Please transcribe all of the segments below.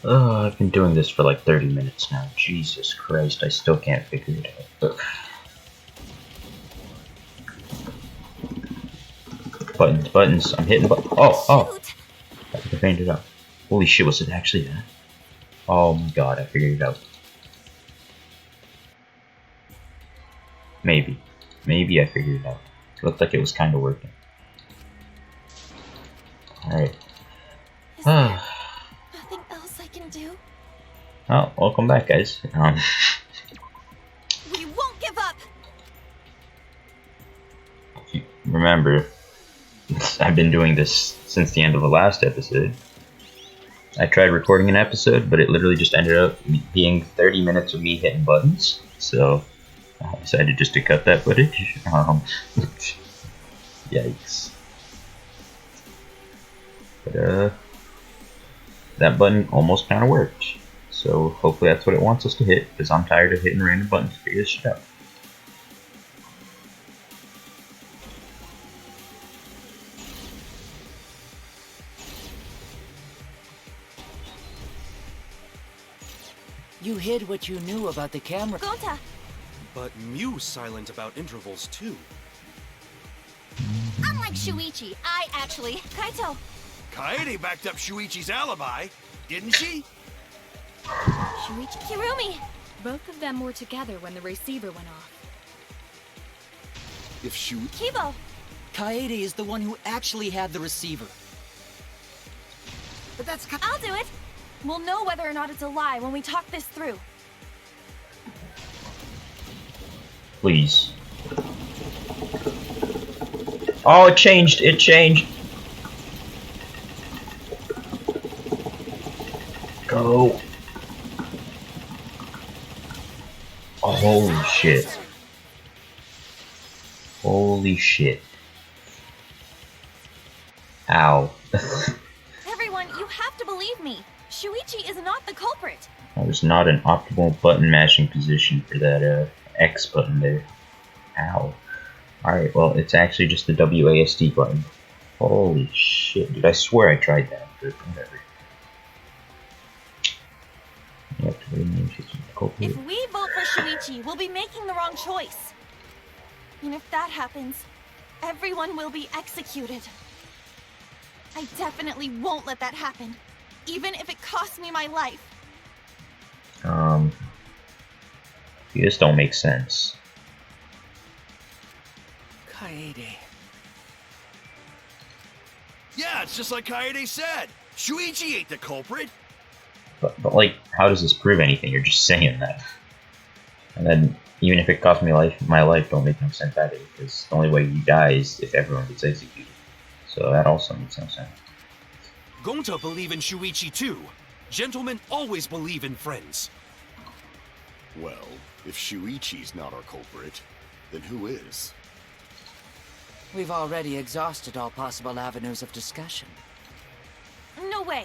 Oh, I've been doing this for like 30 minutes now. Jesus Christ, I still can't figure it out. Ugh. Buttons, buttons. I'm hitting buttons. Oh. Shoot! I think I figured it out. Holy shit, was it actually that? Oh my god, I figured it out. Maybe. Maybe I figured it out. It looked like it was kind of working. Alright. Is there nothing else I can do? Oh, welcome back, guys. We won't give up! If you remember, I've been doing this since the end of the last episode. I tried recording an episode, but it literally just ended up being 30 minutes of me hitting buttons. So I decided just to cut that footage. Yikes. But that button almost kind of worked. So hopefully that's what it wants us to hit, because I'm tired of hitting random buttons to figure this shit out. You hid what you knew about the camera. Gonta! But Mew's silent about intervals too. Unlike Shuichi, I actually... Kaito! Kaede backed up Shuichi's alibi, didn't she? Shuichi... Kirumi! Both of them were together when the receiver went off. If Shuichi... Kibo! Kaede is the one who actually had the receiver. But that's... I'll do it! We'll know whether or not it's a lie when we talk this through. Please. Oh, it changed! It changed! Go! Oh, holy shit. Holy shit. Ow. Everyone, you have to believe me. Shuichi is not the culprit. That was not an optimal button mashing position for that X button there. Ow. Alright, well, it's actually just the WASD button. Holy shit, dude, I swear I tried that, but whatever. You have to rename she's the culprit. If we vote for Shuichi, we'll be making the wrong choice. And if that happens, everyone will be executed. I definitely won't let that happen, even if it costs me my life. This don't make sense. Kaede. Yeah, it's just like Kaede said. Shuichi ain't the culprit. But like, how does this prove anything? You're just saying that. And then, even if it cost me my life don't make no sense either, because the only way you die is if everyone gets executed. So that also makes no sense. Gonta believe in Shuichi too. Gentlemen always believe in friends. Well, if Shuichi's not our culprit, then who is? We've already exhausted all possible avenues of discussion. No way.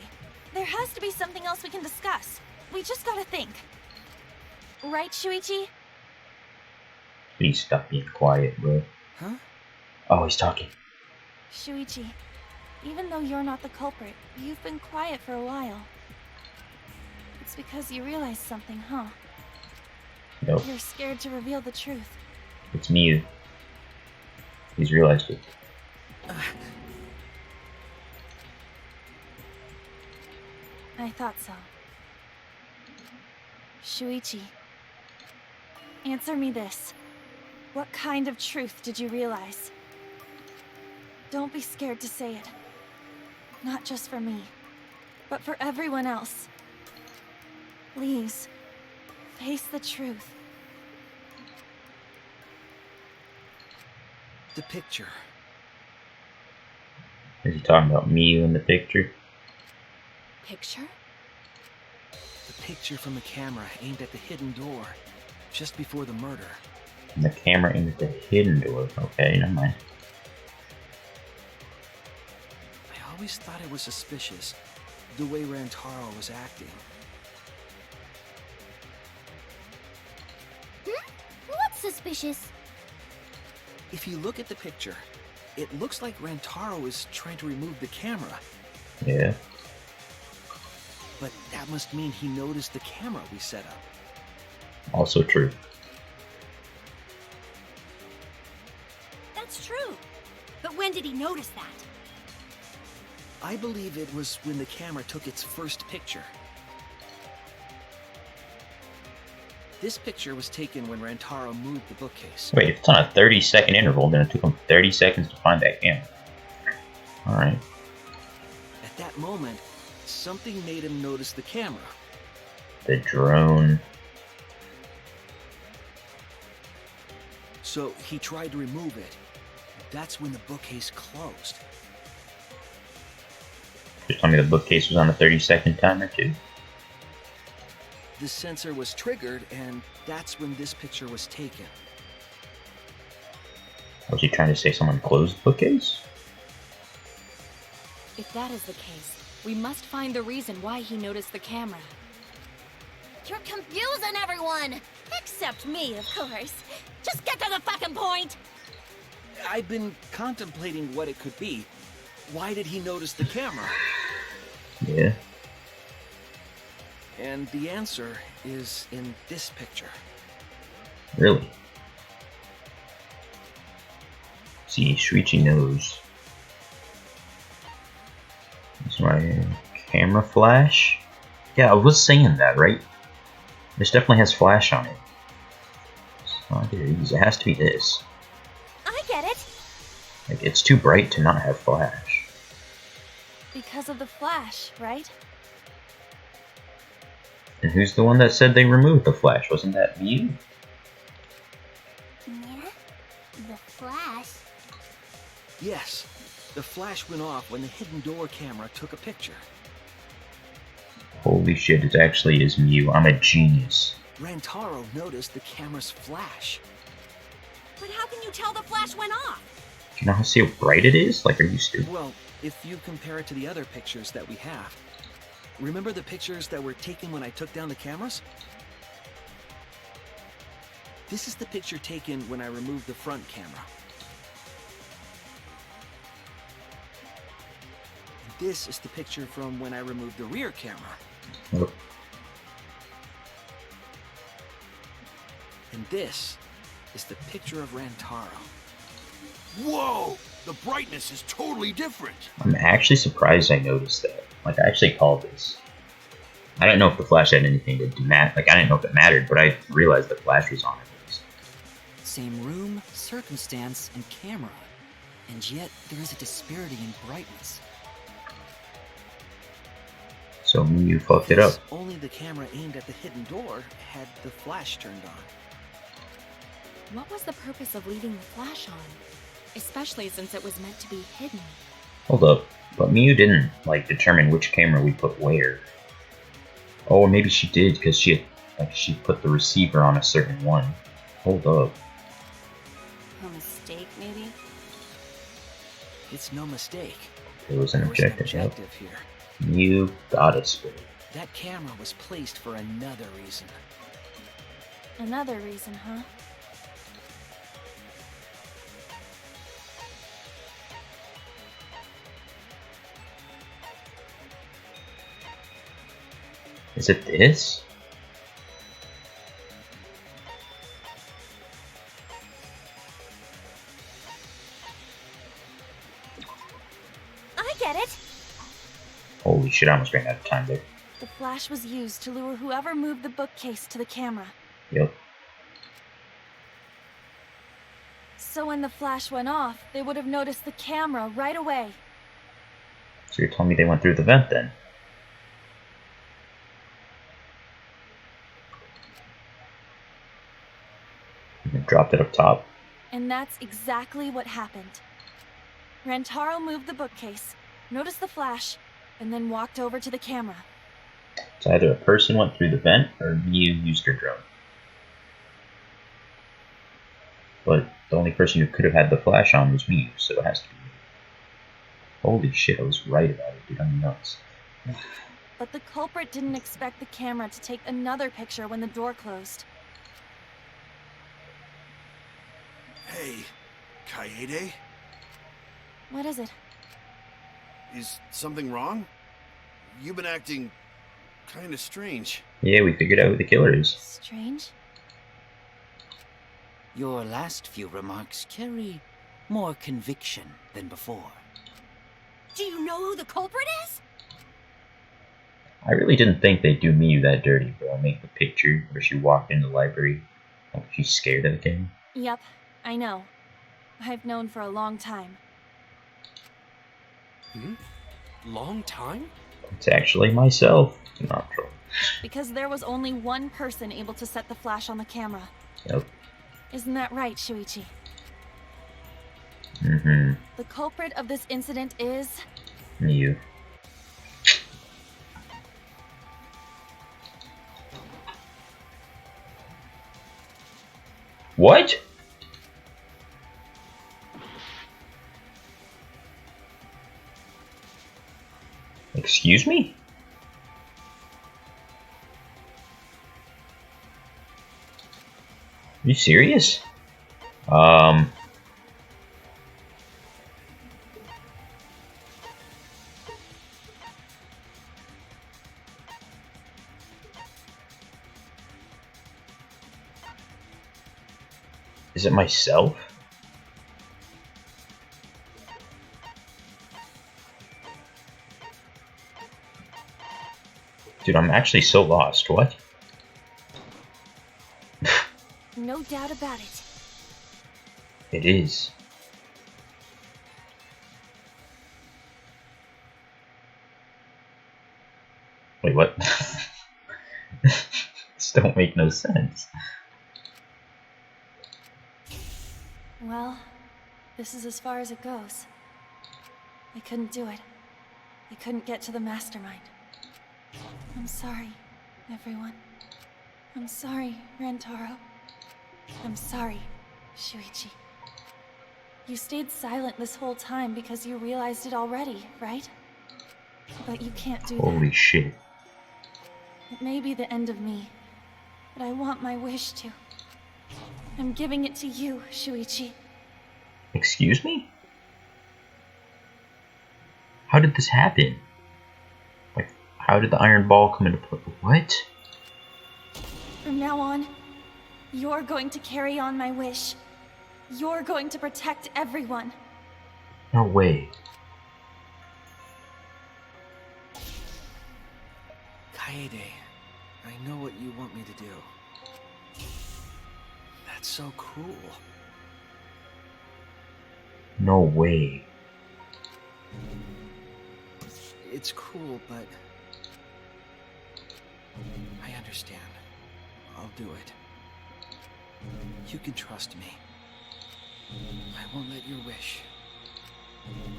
There has to be something else we can discuss. We just gotta think. Right, Shuichi? Please stop being quiet, bro. Huh? Oh, he's talking. Shuichi, even though you're not the culprit, you've been quiet for a while. It's because you realized something, huh? Nope. You're scared to reveal the truth. It's me. He's realized it. I thought so. Shuichi, answer me this. What kind of truth did you realize? Don't be scared to say it. Not just for me, but for everyone else. Please, face the truth. The picture. Is he talking about me in the picture? Picture? The picture from the camera aimed at the hidden door, just before the murder. And the camera into the hidden door. Okay, never mind. I always thought it was suspicious, the way Rantaro was acting. What's suspicious? If you look at the picture, it looks like Rantaro is trying to remove the camera. Yeah. But that must mean he noticed the camera we set up. Also true. That's true. But when did he notice that? I believe it was when the camera took its first picture. This picture was taken when Rantaro moved the bookcase. Wait, if it's on a 30-second interval, then it took him 30 seconds to find that camera. Alright. At that moment, something made him notice the camera. The drone. So he tried to remove it. That's when the bookcase closed. Just tell me the bookcase was on a 30-second timer too. The sensor was triggered, and that's when this picture was taken. Was he trying to say someone closed the bookcase? If that is the case, we must find the reason why he noticed the camera. You're confusing everyone! Except me, of course. Just get to the fucking point! I've been contemplating what it could be. Why did he notice the camera? Yeah. And the answer is in this picture. Really? See, Shuichi knows. That's my camera flash. Yeah, I was saying that, right? This definitely has flash on it. It's not it has to be this. I get it. Like, it's too bright to not have flash. Because of the flash, right? And who's the one that said they removed the flash? Wasn't that you? Yeah? The flash? Yes, the flash went off when the hidden door camera took a picture. Holy shit, it actually is Mew. I'm a genius. Rantaro noticed the camera's flash. But how can you tell the flash went off? Do you know how see how bright it is? Like, are you stupid? Well, if you compare it to the other pictures that we have. Remember the pictures that were taken when I took down the cameras? This is the picture taken when I removed the front camera. And this is the picture from when I removed the rear camera. Nope. And this is the picture of Rantaro. Whoa! The brightness is totally different. I'm actually surprised I noticed that. Like, I actually called this. I didn't know if the flash had anything to do Like, I didn't know if it mattered, but I realized the flash was on it. Same room, circumstance, and camera. And yet, there is a disparity in brightness. So Mew fucked it up. Only the camera aimed at the hidden door had the flash turned on. What was the purpose of leaving the flash on? Especially since it was meant to be hidden. Hold up. But Mew didn't, like, determine which camera we put where. Oh, maybe she did, because she put the receiver on a certain one. Hold up. A mistake, maybe? It's no mistake. There was an There was an objective. Yep. objective here. Mew got it straight. That camera was placed for another reason. Another reason, huh? Is it this? I get it! Holy shit, I almost ran out of time there. The flash was used to lure whoever moved the bookcase to the camera. Yep. So when the flash went off, they would have noticed the camera right away. So you're telling me they went through the vent then? And dropped it up top. And that's exactly what happened. Rantaro moved the bookcase, noticed the flash, and then walked over to the camera. So either a person went through the vent or Mew used her drone. But the only person who could have had the flash on was Mew, so it has to be me. Holy shit, I was right about it, dude. I'm nuts. But the culprit didn't expect the camera to take another picture when the door closed. Hey, Kaede? What is it? Is something wrong? You've been acting Kinda strange. Yeah, we figured out who the killer is. Strange? Your last few remarks carry more conviction than before. Do you know who the culprit is? I really didn't think they'd do me that dirty, bro. Make the picture where she walked in the library. Like she's scared of the game. Yep, I know. I've known for a long time. Long time? It's actually myself. Not true. Because there was only one person able to set the flash on the camera. Yep. Isn't that right, Shuichi? Mm-hmm. The culprit of this incident is... You. What? Excuse me? Are you serious? Is it myself? Dude, I'm actually so lost. What? No doubt about it. It is. Wait, what? This don't make no sense. Well, this is as far as it goes. I couldn't do it. I couldn't get to the mastermind. I'm sorry, everyone. I'm sorry, Rentaro. I'm sorry, Shuichi. You stayed silent this whole time because you realized it already, right? But you can't do that. Holy shit. It may be the end of me, but I want my wish to. I'm giving it to you, Shuichi. Excuse me? How did this happen? Like, how did the iron ball come into play? What? From now on, you're going to carry on my wish. You're going to protect everyone. No way. Kaede, I know what you want me to do. That's so cruel. No way. It's cruel, but I understand. I'll do it. You can trust me. I won't let your wish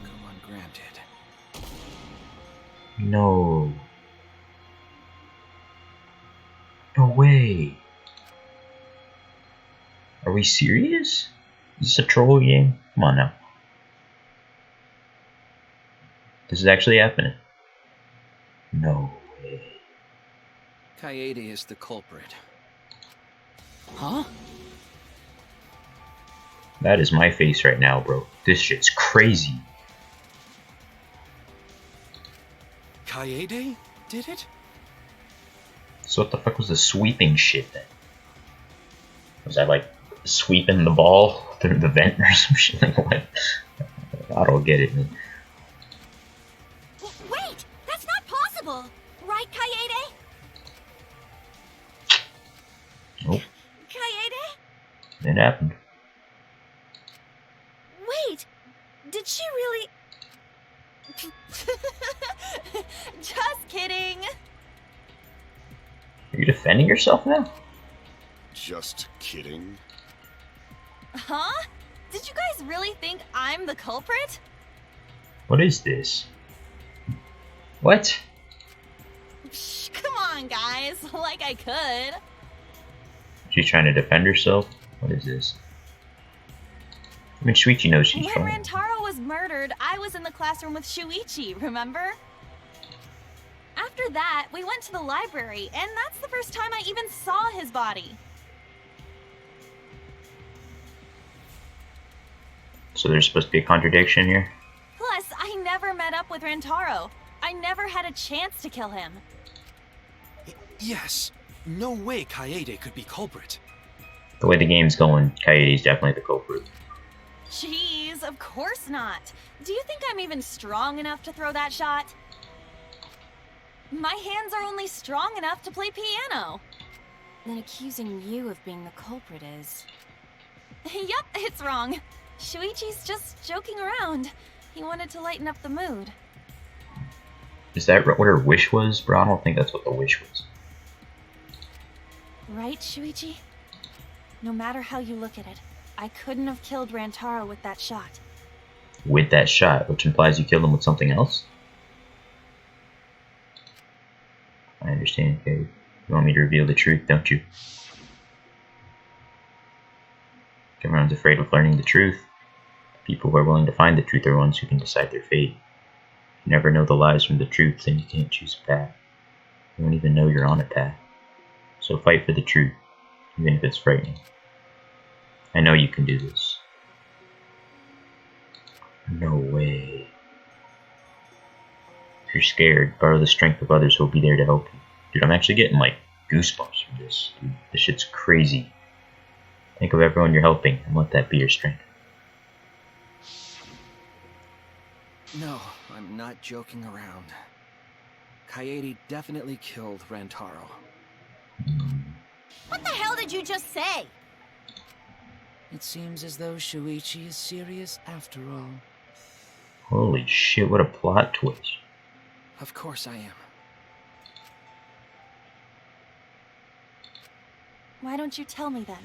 go ungranted. No. No way. Are we serious? Is this a troll game? Come on now. This is actually happening. No way. Kaede is the culprit. Huh? That is my face right now, bro. This shit's crazy. Kaede did it? So what the fuck was the sweeping shit then? Was I like sweeping the ball through the vent or some shit? Like what? I don't get it, man. Wait! That's not possible! Right, Kaede? Nope. Kaede? It happened. Wait! Did she really... Just kidding. Are you defending yourself now? Just kidding. Huh? Did you guys really think I'm the culprit? What is this? What? Psh, come on, guys. Like I could. She's trying to defend herself? What is this? I mean, Shuichi knows she's When wrong. Rantaro was murdered, I was in the classroom with Shuichi, remember? After that, we went to the library, and that's the first time I even saw his body. So there's supposed to be a contradiction here? Plus, I never met up with Rantaro. I never had a chance to kill him. Yes. No way Kaede could be culprit. The way the game's going, Coyote's definitely the culprit. Jeez, of course not. Do you think I'm even strong enough to throw that shot? My hands are only strong enough to play piano. Then accusing you of being the culprit is... Yep, it's wrong. Shuichi's just joking around. He wanted to lighten up the mood. Is that what her wish was, bro? I don't think that's what the wish was. Right, Shuichi? No matter how you look at it, I couldn't have killed Rantaro with that shot. With that shot, which implies you killed him with something else? I understand, okay. You want me to reveal the truth, don't you? Everyone's afraid of learning the truth. People who are willing to find the truth are ones who can decide their fate. If you never know the lies from the truth, then you can't choose a path. You don't even know you're on a path. So fight for the truth, even if it's frightening. I know you can do this. No way. If you're scared, borrow the strength of others who will be there to help you. Dude, I'm actually getting like goosebumps from this. Dude, this shit's crazy. Think of everyone you're helping and let that be your strength. No, I'm not joking around. Kaede definitely killed Rantaro. What the hell did you just say? It seems as though Shuichi is serious after all. Holy shit, what a plot twist. Of course I am. Why don't you tell me then?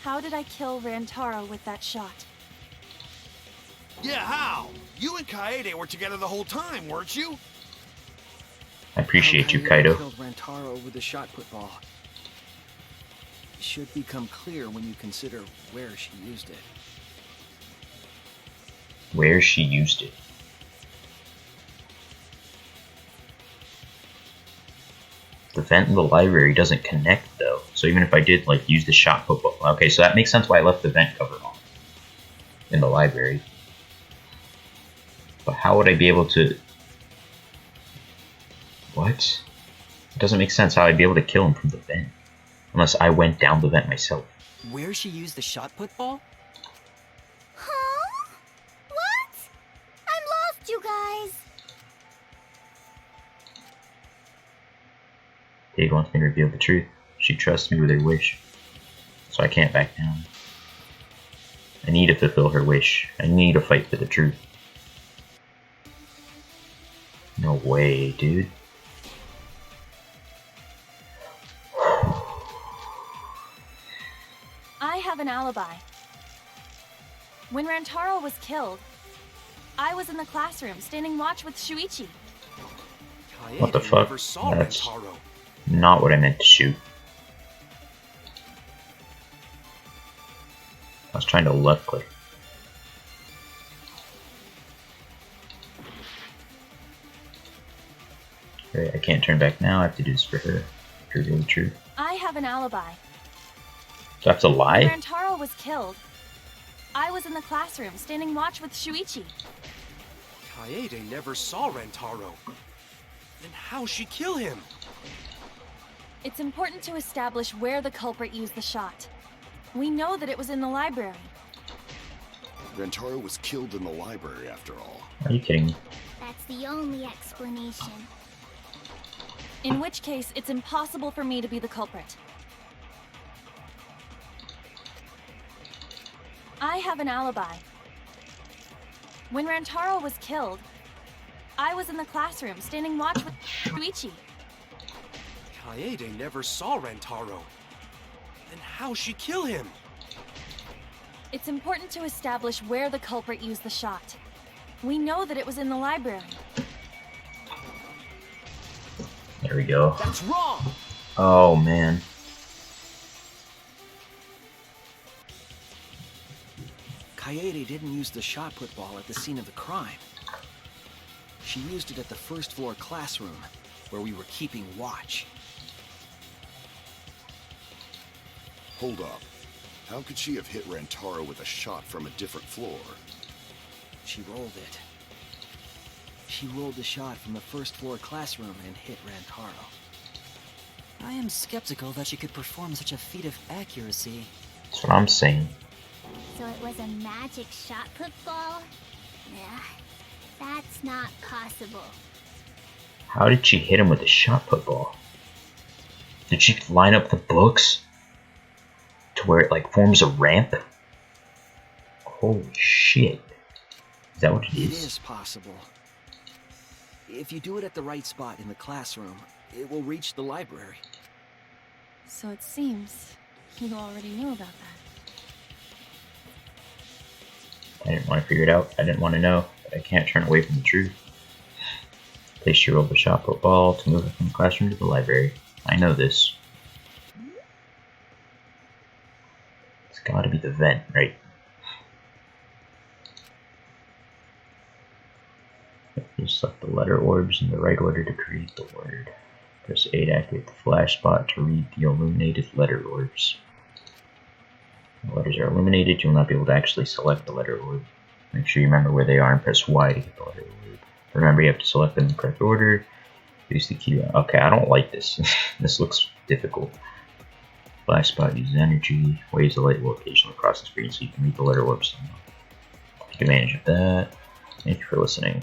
How did I kill Rantaro with that shot? Yeah, how? You and Kaede were together the whole time, weren't you? I appreciate you, Kaede Kaido. killed Rantaro with the shot put ball. It should become clear when you consider where she used it. Where she used it. The vent in the library doesn't connect though. So even if I did like use the shot put ball. Okay, so that makes sense why I left the vent cover on in the library. But how would I be able to... What? It doesn't make sense how I'd be able to kill him from the vent. Unless I went down the vent myself. Where she used the shot put ball? Huh? What? I'm lost, you guys. Jade wants me to reveal the truth. She trusts me with her wish. So I can't back down. I need to fulfill her wish. I need to fight for the truth. No way, dude. I have an alibi. When Rantaro was killed, I was in the classroom standing watch with Shuichi. Kaede What the fuck? never saw That's Rantaro. not what I meant to shoot. I was trying to left click. Right, I can't turn back now. I have to do this for her. To reveal the truth. I have an alibi. So I have to When lie? Rantaro was killed, I was in the classroom standing watch with Shuichi. Kaede never saw Rantaro. Then how'd she kill him? It's important to establish where the culprit used the shot. We know that it was in the library. Rantaro was killed in the library after all. Are you kidding me? That's the only explanation. In which case, it's impossible for me to be the culprit. I have an alibi. When Rantaro was killed, I was in the classroom standing watch with Shuichi. Kaede never saw Rantaro. Then how'd she kill him? It's important to establish where the culprit used the shot. We know that it was in the library. There we go. That's wrong! Oh man. Kaede didn't use the shot put ball at the scene of the crime. She used it at the first floor classroom, where we were keeping watch. Hold up. How could she have hit Rantaro with a shot from a different floor? She rolled it. She rolled the shot from the first floor classroom and hit Rantaro. I am skeptical that she could perform such a feat of accuracy. That's what I'm saying. So it was a magic shot put ball? Nah, that's not possible. How did she hit him with a shot put ball? Did she line up the books to where it like forms a ramp? Holy shit. Is that what it It is? is possible. If you do it at the right spot in the classroom, it will reach the library. So it seems you already knew about that. I didn't want to figure it out. I didn't want to know, but I can't turn away from the truth. Place your roll the shot put ball to move it from the classroom to the library. I know this. It's gotta be the vent, right? Just select the letter orbs in the right order to create the word. Press A to activate the flash spot to read the illuminated letter orbs. When the letters are illuminated, you will not be able to actually select the letter orb. Make sure you remember where they are and press Y to get the letter orb. Remember, you have to select them in the correct order. Use the key. Okay, I don't like this. This looks difficult. Flash spot uses energy. Waves of light will occasionally cross the screen so you can read the letter orbs. Take advantage of that. Thank you for listening.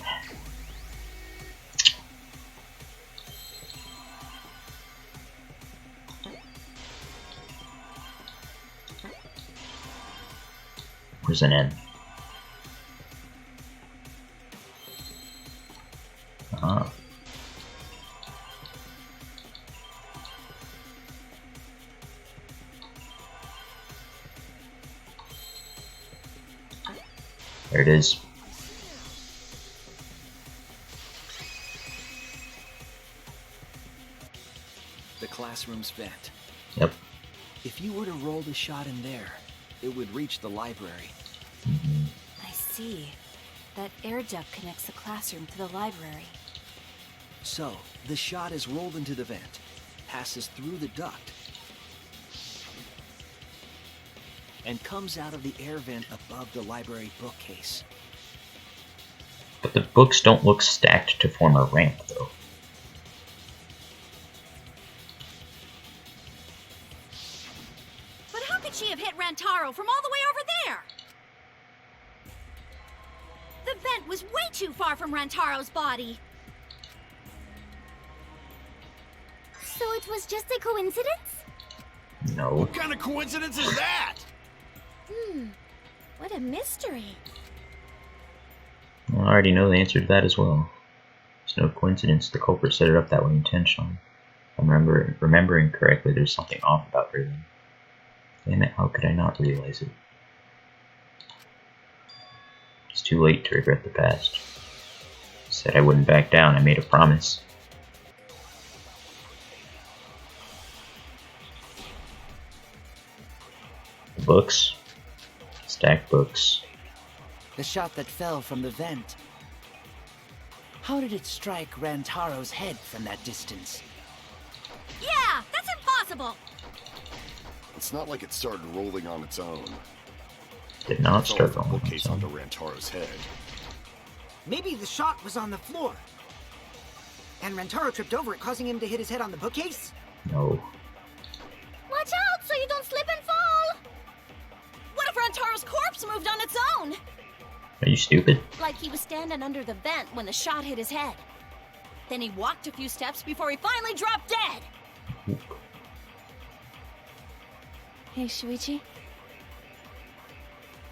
Where's an N? Ah. There it is. The classroom's vent. Yep. If you were to roll the shot in there, it would reach the library. I see. That air duct connects the classroom to the library. So, the shot is rolled into the vent, passes through the duct, and comes out of the air vent above the library bookcase. But the books don't look stacked to form a ramp, though. But how could she have hit Rantaro from all the way over there? The vent was way too far from Rantaro's body. So it was just a coincidence? No. What kind of coincidence is that? What a mystery. Well, I already know the answer to that as well. It's no coincidence the culprit set it up that way intentionally. If I'm remembering correctly, there's something off about her then. Damn it, how could I not realize it? It's too late to regret the past. Said I wouldn't back down, I made a promise. Books. Stack books. The shot that fell from the vent. How did it strike Rantaro's head from that distance? Yeah, that's impossible. It's not like it started rolling on its own. Did not Fell start off the on bookcase onto Rantaro's head. Maybe the shot was on the floor. And Rantaro tripped over it, causing him to hit his head on the bookcase? No. Watch out so you don't slip and fall. What if Rantaro's corpse moved on its own? Are you stupid? Like he was standing under the vent when the shot hit his head. Then he walked a few steps before he finally dropped dead. Hey, Shuichi.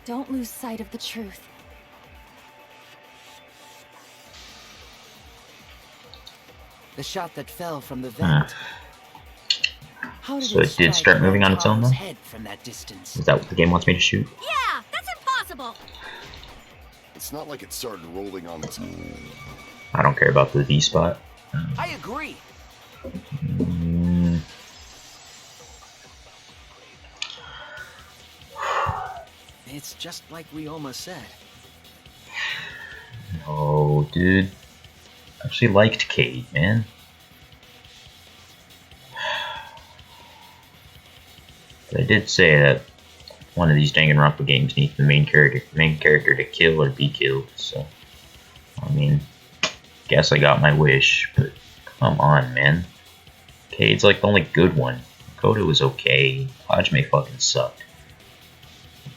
Don't lose sight of the truth. The shot that fell from the vent. How So it did start moving on its own, though? Head from that distance? Is that what the game wants me to shoot? Yeah, that's impossible. It's not like it started rolling on its own. I don't care about the V spot. I agree. It's just like Ryoma said. No, dude. I actually liked Kate, man. But I did say that one of these Danganronpa games needs the main character to kill or be killed, so I mean, guess I got my wish, but come on, man. Cade's like the only good one. Koda was okay. Hajime fucking sucked.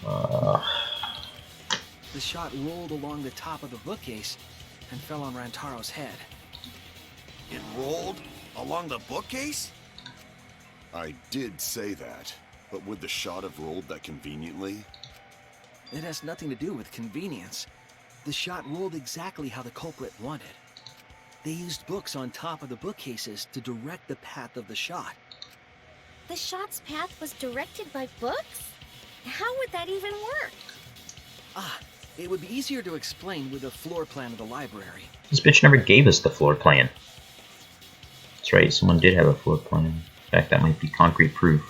The shot rolled along the top of the bookcase and fell on Rantaro's head. It rolled along the bookcase? I did say that, but would the shot have rolled that conveniently? It has nothing to do with convenience. The shot rolled exactly how the culprit wanted. They used books on top of the bookcases to direct the path of the shot. The shot's path was directed by books? How would that even work? It would be easier to explain with a floor plan of the library. This bitch never gave us the floor plan. That's right, someone did have a floor plan. In fact, that might be concrete proof.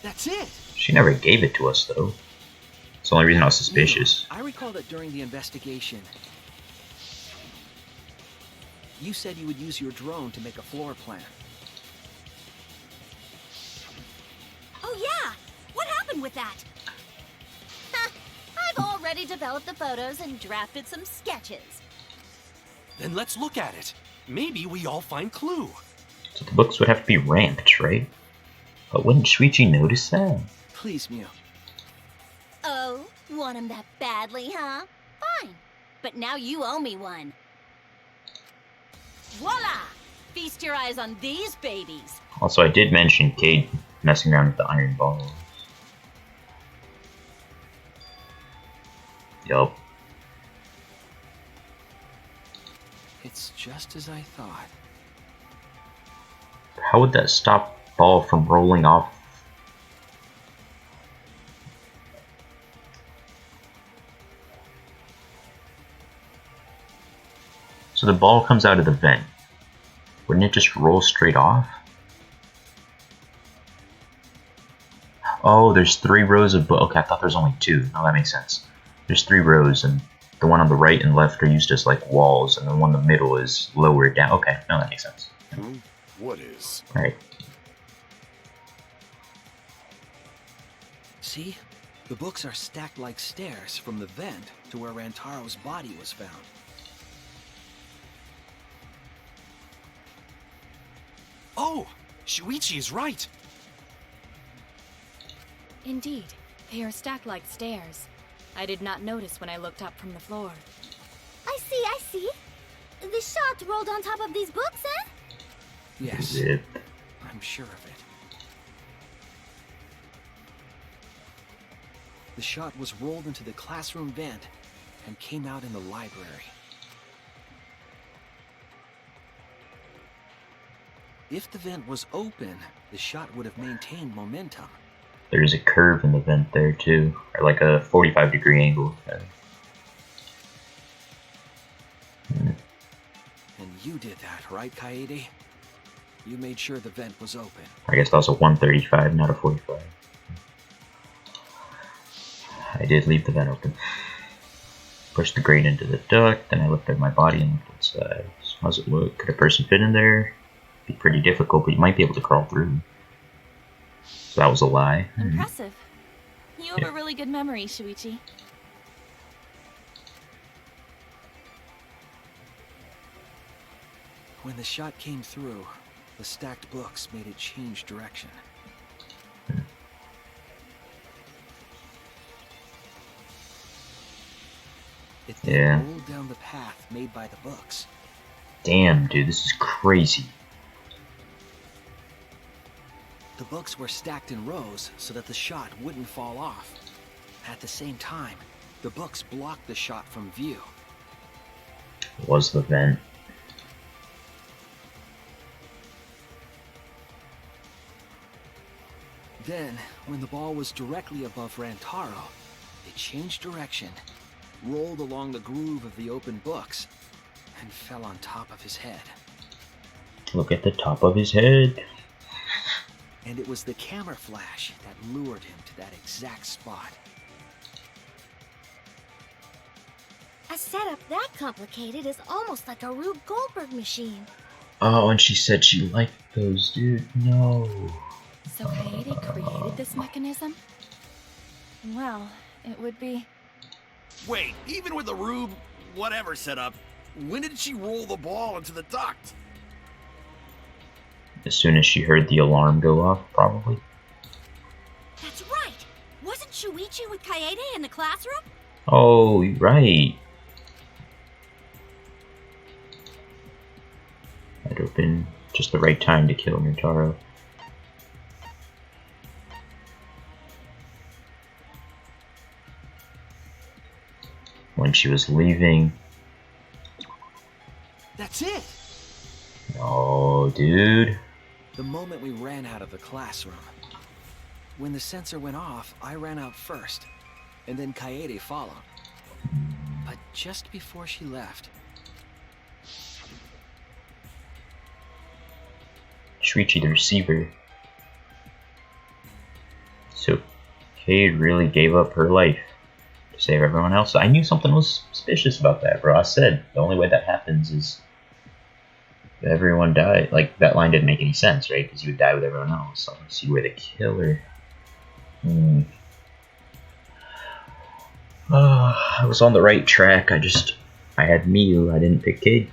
That's it! She never gave it to us, though. It's the only reason I was suspicious. I recall that during the investigation, you said you would use your drone to make a floor plan. Oh yeah! What happened with that? I've already developed the photos and drafted some sketches. Then let's look at it. Maybe we all find clue. So the books would have to be ranked, right? But wouldn't Shuichi notice that? Please, Mew. Oh, want him that badly, huh? Fine. But now you owe me one. Voila! Feast your eyes on these babies. Also, I did mention Cade messing around with the iron ball. Yup. It's just as I thought. How would that stop ball from rolling off? So the ball comes out of the vent. Wouldn't it just roll straight off? Oh, there's 3 rows of books. Okay, I thought there was only 2. No, that makes sense. There's 3 rows, and the one on the right and left are used as like walls, and the one in the middle is lower down. Okay, no, that makes sense. What is? Right. See? The books are stacked like stairs from the vent to where Rantaro's body was found. Oh, Shuichi is right. Indeed, they are stacked like stairs. I did not notice when I looked up from the floor. I see. The shot rolled on top of these books, eh? Yes, Zip. I'm sure of it. The shot was rolled into the classroom vent and came out in the library. If the vent was open, the shot would have maintained momentum. There's a curve in the vent there too, or like a 45-degree angle. And you did that, right, Kaede? You made sure the vent was open. I guess that was a 135, not a 45. I did leave the vent open. Pushed the grate into the duct, then I lifted my body and looked inside. So how's it look? Could a person fit in there? Be pretty difficult, but you might be able to crawl through. So that was a lie. Impressive. You have a really good memory, Shuichi. When the shot came through, the stacked books made it change direction. It then rolled down the path made by the books. Damn, dude, this is crazy. The books were stacked in rows so that the shot wouldn't fall off. At the same time, the books blocked the shot from view. Was the vent. Then, when the ball was directly above Rantaro, it changed direction, rolled along the groove of the open books, and fell on top of his head. Look at the top of his head. And it was the camera flash that lured him to that exact spot. A setup that complicated is almost like a Rube Goldberg machine. Oh, and she said she liked those, dude. No. So Kaede created this mechanism? Well, it would be... Wait, even with the Rube whatever setup, When did she roll the ball into the duct? As soon as she heard the alarm go off, probably. That's right! Wasn't Shuichi with Kaede in the classroom? Oh, you're right. That'd have been just the right time to kill Rentaro. When she was leaving. That's it! Oh, dude. The moment we ran out of the classroom. When the sensor went off, I ran out first, and then Kaede followed. But just before she left... Shuichi the receiver. So, Cade really gave up her life to save everyone else. I knew something was suspicious about that, bro. I said the only way that happens is if everyone died. Like, that line didn't make any sense, right? Because you would die with everyone else. So, let's see where the killer... I was on the right track. I had Miu. I didn't pick Cade.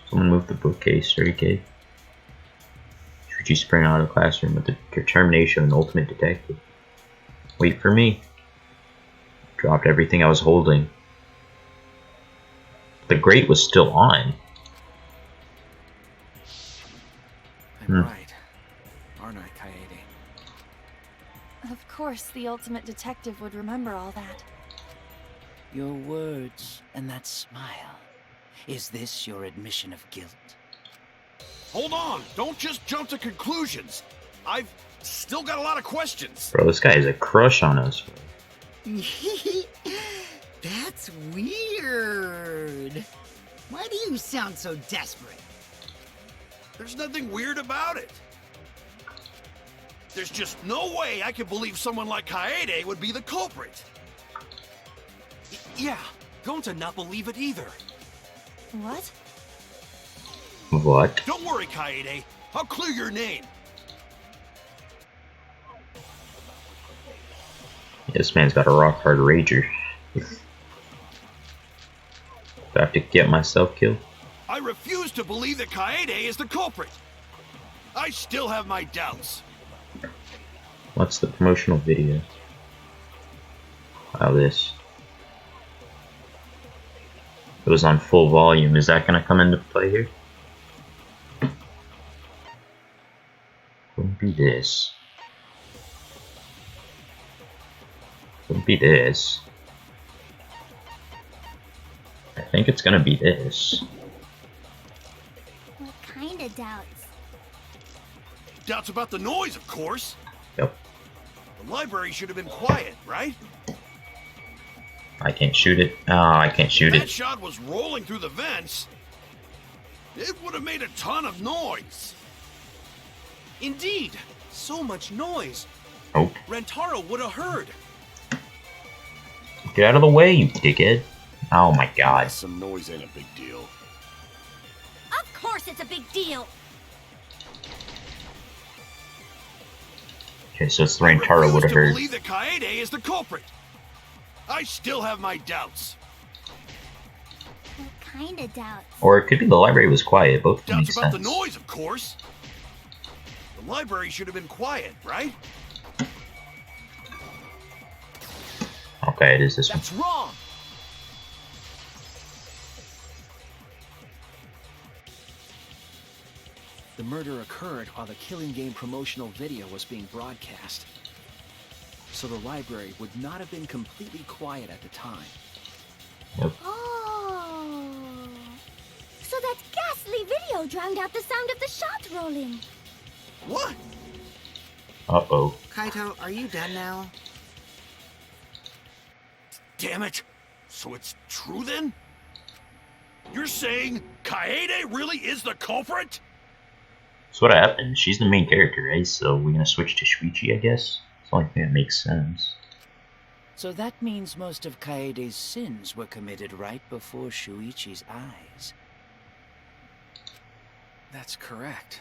Someone moved the bookcase, 30K. Shuichi sprang out of the classroom with the determination of an ultimate detective. Wait for me. Dropped everything I was holding. The grate was still on. I'm right, aren't I, Kaede? Of course, the ultimate detective would remember all that. Your words and that smile. Is this your admission of guilt? Hold on! Don't just jump to conclusions! I've still got a lot of questions! Bro, this guy has a crush on us. That's weird. Why do you sound so desperate? There's nothing weird about it. There's just no way I can believe someone like Kaede would be the culprit. Yeah, Gonta not believe it either. What? What? Don't worry, Kaede. I'll clear your name. This man's got a rock hard rager. Do I have to get myself killed? I refuse to believe that Kaede is the culprit. I still have my doubts. What's the promotional video? Wow, this. It was on full volume. Is that gonna come into play here? Wouldn't be this. Wouldn't be this. I think it's gonna be this. What kind of doubts? Doubts about the noise, of course. Yep. The library should have been quiet, right? I can't shoot it. Oh, I can't shoot That it. shot was rolling through the vents. It would have made a ton of noise. Indeed, so much noise. Nope. Rentaro would have heard. Get out of the way, you dickhead. Oh my god. Some noise ain't a big deal. Of course it's a big deal! Okay, so it's the Rentaro would have heard. I believe that Kaede is the culprit. I still have my doubts. What kind of doubts? Or it could be the library was quiet. Both can make Doubts about the sense. noise, of course. The library should have been quiet, right? Okay, it is this one. That's wrong! The murder occurred while the Killing Game promotional video was being broadcast. So the library would not have been completely quiet at the time. Oh. So that ghastly video drowned out the sound of the shot rolling. What? Uh-oh. Kaito, are you done now? Damn it. So it's true then? You're saying Kaede really is the culprit? So what happened? She's the main character, right? So we're gonna switch to Shuichi, I guess? It's the only thing that makes sense. So that means most of Kaede's sins were committed right before Shuichi's eyes. That's correct.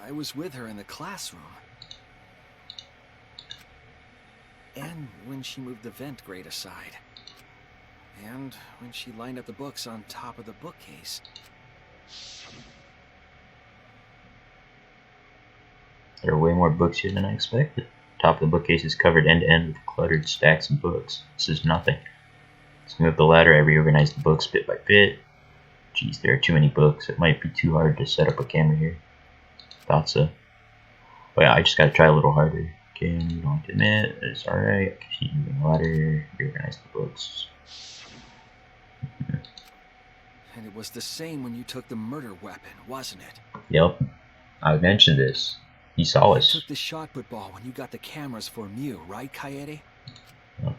I was with her in the classroom. And when she moved the vent grate aside. And when she lined up the books on top of the bookcase. There are way more books here than I expected. Top of the bookcase is covered end to end with cluttered stacks of books. This is nothing. As I move the ladder, I reorganize the books bit by bit. Geez, there are too many books. It might be too hard to set up a camera here. Thought so. But yeah, I just gotta try a little harder. Okay, you don't have to admit, it's alright. Continue moving the ladder, reorganize the books. And it was the same when you took the murder weapon, wasn't it? Yep. I mentioned this. He saw You us. took the shot put ball when you got the cameras for Mew, right, Kaede? Yep.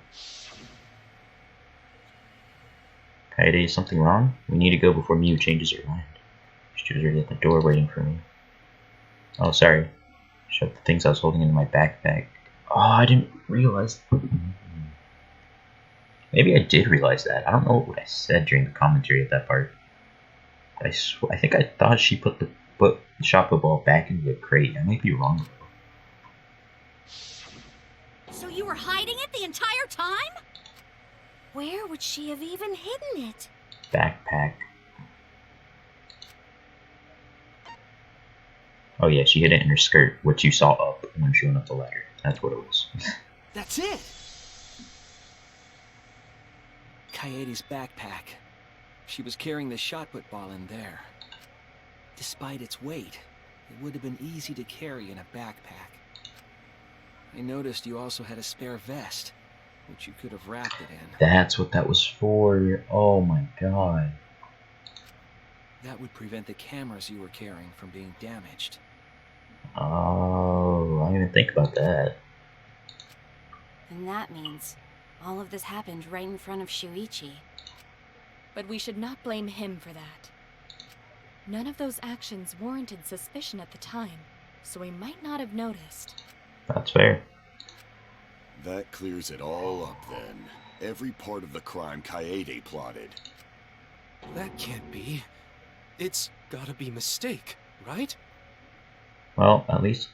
Kaede, is something wrong? We need to go before Mew changes her mind. She was already at the door waiting for me. Oh, sorry. Shoved the things I was holding into my backpack. Oh, I didn't realize. Maybe I did realize that. I don't know what I said during the commentary at that part. I think I thought she put the shot put ball back into the crate. I might be wrong. So you were hiding it the entire time? Where would she have even hidden it? Backpack. Oh yeah, she hid it in her skirt, which you saw up when she went up the ladder. That's what it was. That's it! Kaede's backpack. She was carrying the shot put ball in there. Despite its weight, it would have been easy to carry in a backpack. I noticed you also had a spare vest, which you could have wrapped it in. That's what that was for. Oh my god. That would prevent the cameras you were carrying from being damaged. Oh, I didn't even think about that. And that means all of this happened right in front of Shuichi. But we should not blame him for that. None of those actions warranted suspicion at the time, so we might not have noticed. That's fair. That clears it all up then. Every part of the crime Kaede plotted. That can't be. It's gotta be mistake, right? Well, at least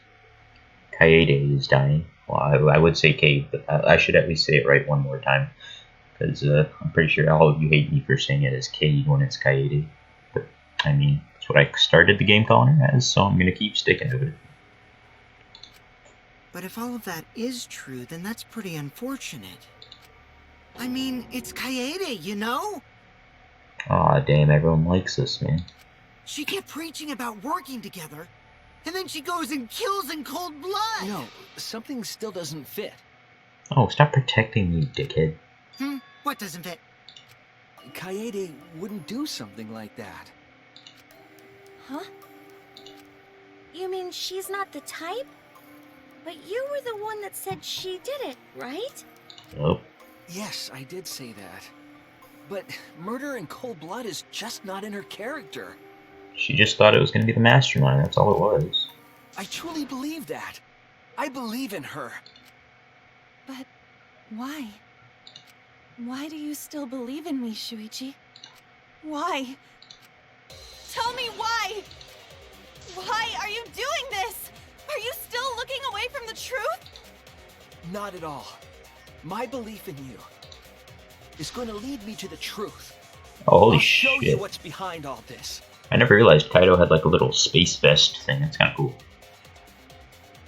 Kaede is dying. Well, I would say Cade, but I should at least say it right one more time. Because I'm pretty sure all of you hate me for saying it as Cade when it's Kaede. But, I mean, that's what I started the game calling her as, so I'm going to keep sticking to it. But if all of that is true, then that's pretty unfortunate. I mean, it's Kaede, you know? Aw, damn, everyone likes this, man. She kept preaching about working together, and then she goes and kills in cold blood! No, something still doesn't fit. Oh, stop protecting me, dickhead. What doesn't fit? Kaede wouldn't do something like that. Huh? You mean she's not the type? But you were the one that said she did it, right? Nope. Yes, I did say that. But murder in cold blood is just not in her character. She just thought it was going to be the mastermind, that's all it was. I truly believe that. I believe in her. But why? Why do you still believe in me, Shuichi? Why? Tell me why! Why are you doing this? Are you still looking away from the truth? Not at all. My belief in you is going to lead me to the truth. Oh, holy I'll show shit. you what's behind all this. I never realized Kaido had like a little space vest thing. That's kind of cool.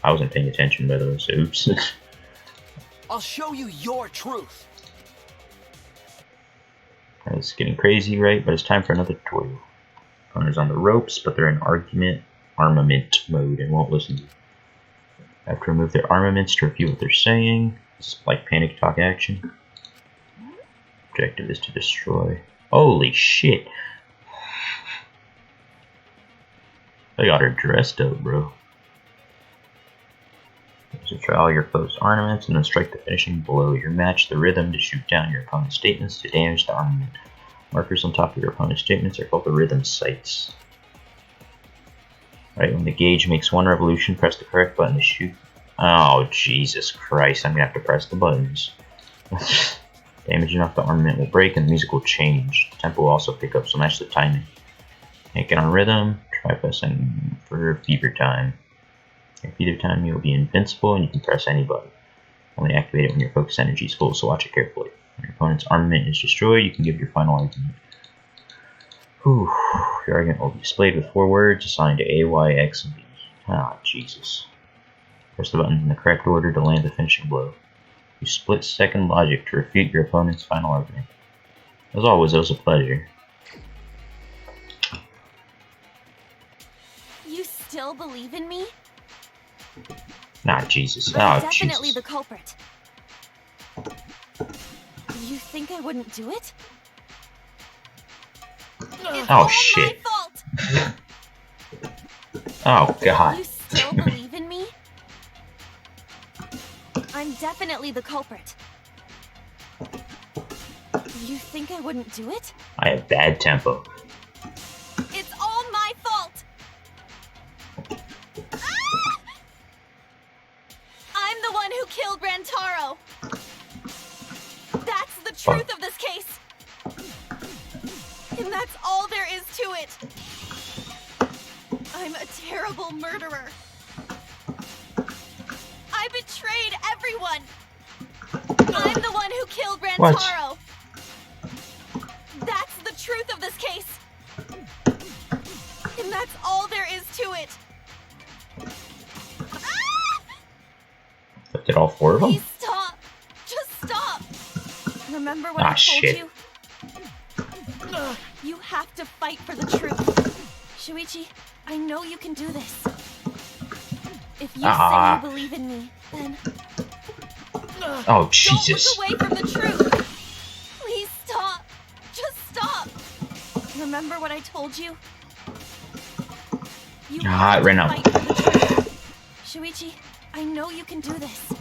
I wasn't paying attention, by the way, so oops. I'll show you your truth. It's getting crazy, right? But it's time for another tutorial. Opponent's on the ropes, but they're in armament mode and won't listen. I have to remove their armaments to review what they're saying. It's like panic talk action. Objective is to destroy. Holy shit. I got her dressed up, bro. So try all your opposed armaments and then strike the finishing blow. You match the rhythm to shoot down your opponent's statements to damage the armament. Markers on top of your opponent's statements are called the rhythm sights. Right, when the gauge makes one revolution, press the correct button to shoot. Oh, Jesus Christ, I'm gonna have to press the buttons. Damage enough, the armament will break and the music will change. The tempo will also pick up, so match the timing. Can't get on rhythm, try pressing for fever time. At fever time, you will be invincible and you can press any button. Only activate it when your focus energy is full, so watch it carefully. When your opponent's armament is destroyed, you can give your final argument. Whew. Your argument will be displayed with 4 words assigned to A, Y, X, and B. Ah, Jesus. Press the buttons in the correct order to land the finishing blow. Use split-second logic to refute your opponent's final argument. As always, it was a pleasure. You still believe in me? Ah, Jesus. I'm Oh, definitely Jesus. the culprit. You think I wouldn't do it? It's Oh, all shit. my fault. Oh, God. You still believe in me? I'm definitely the culprit. You think I wouldn't do it? I have bad tempo. It's all my fault. Ah! I'm the one who killed Rantaro. That's the truth of this case. And that's all there is to it. I'm a terrible murderer. I betrayed everyone. I'm the one who killed Rantaro. That's the truth of this case. And that's all there is to it. Ah! Did all 4 of them? Please stop. Just stop. Remember what I told shit. you? You have to fight for the truth. Shuichi, I know you can do this. If you say you believe in me, then... Oh, Jesus. Don't look away from the truth. Please stop. Just stop. Remember what I told you? You have to right now. fight for the truth. Shuichi, I know you can do this.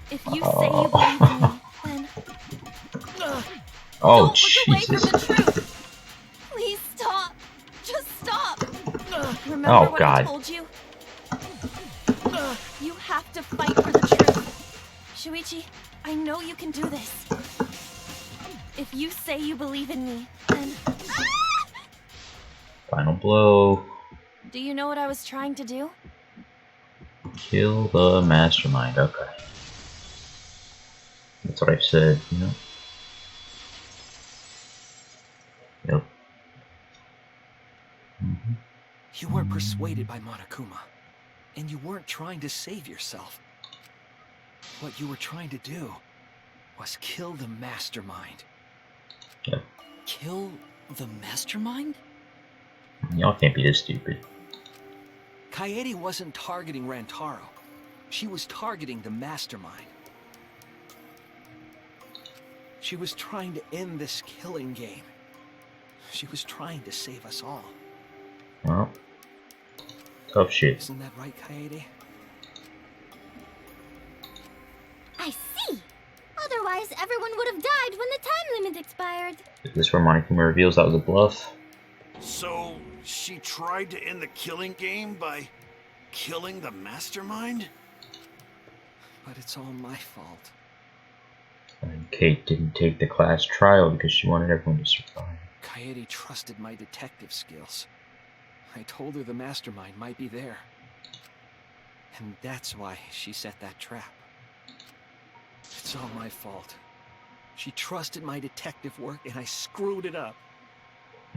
If you say you believe in me, then... Oh, Don't look away Jesus. from the truth. Please stop. Just stop. Remember Oh, what God. I told you? You have to fight for the truth. Shuichi, I know you can do this. If you say you believe in me, then... Final blow. Do you know what I was trying to do? Kill the mastermind. Okay. That's what I've said, you know? Yep. You weren't persuaded by Monokuma, and you weren't trying to save yourself. What you were trying to do was kill the mastermind. Yep. Kill the mastermind? Y'all can't be this stupid. Kaede wasn't targeting Rantaro. She was targeting the mastermind. She was trying to end this killing game. She was trying to save us all. Well, tough shit. Isn't that right, Kaede? I see. Otherwise, everyone would have died when the time limit expired. Is this where Monokuma reveals that was a bluff? So, she tried to end the killing game by killing the mastermind? But it's all my fault. And Kate didn't take the class trial because she wanted everyone to survive. Kaede trusted my detective skills. I told her the mastermind might be there. And that's why she set that trap. It's all my fault. She trusted my detective work and I screwed it up.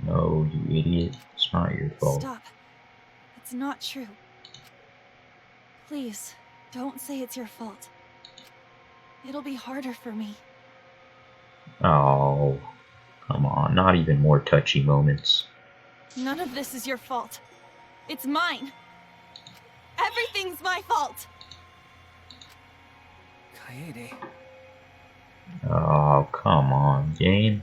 No, you idiot. It's not your fault. Stop. It's not true. Please, don't say it's your fault. It'll be harder for me. Oh, come on. Not even more touchy moments. None of this is your fault. It's mine. Everything's my fault. Kaede. Oh, come on, game.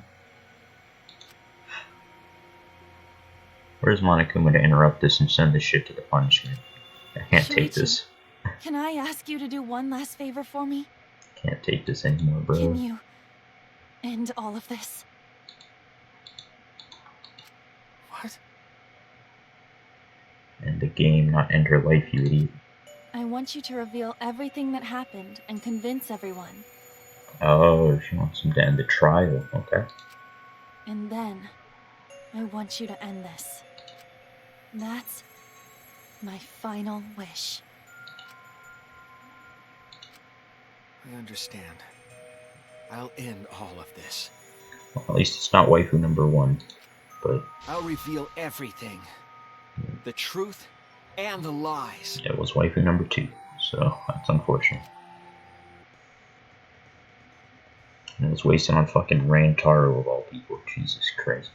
Where's Monokuma to interrupt this and send this shit to the punishment? I can't take this. Can I ask you to do one last favor for me? Can't take this anymore, bro. Can you end all of this? What? End the game, not end her life, you idiot. I want you to reveal everything that happened and convince everyone. Oh, she wants him to end the trial. Okay. And then, I want you to end this. That's my final wish. I understand. I'll end all of this. Well, at least it's not waifu number 1, but I'll reveal everything. The truth and the lies. it was waifu number 2, so that's unfortunate. And it was wasted on fucking Rantaro of all people. Jesus Christ.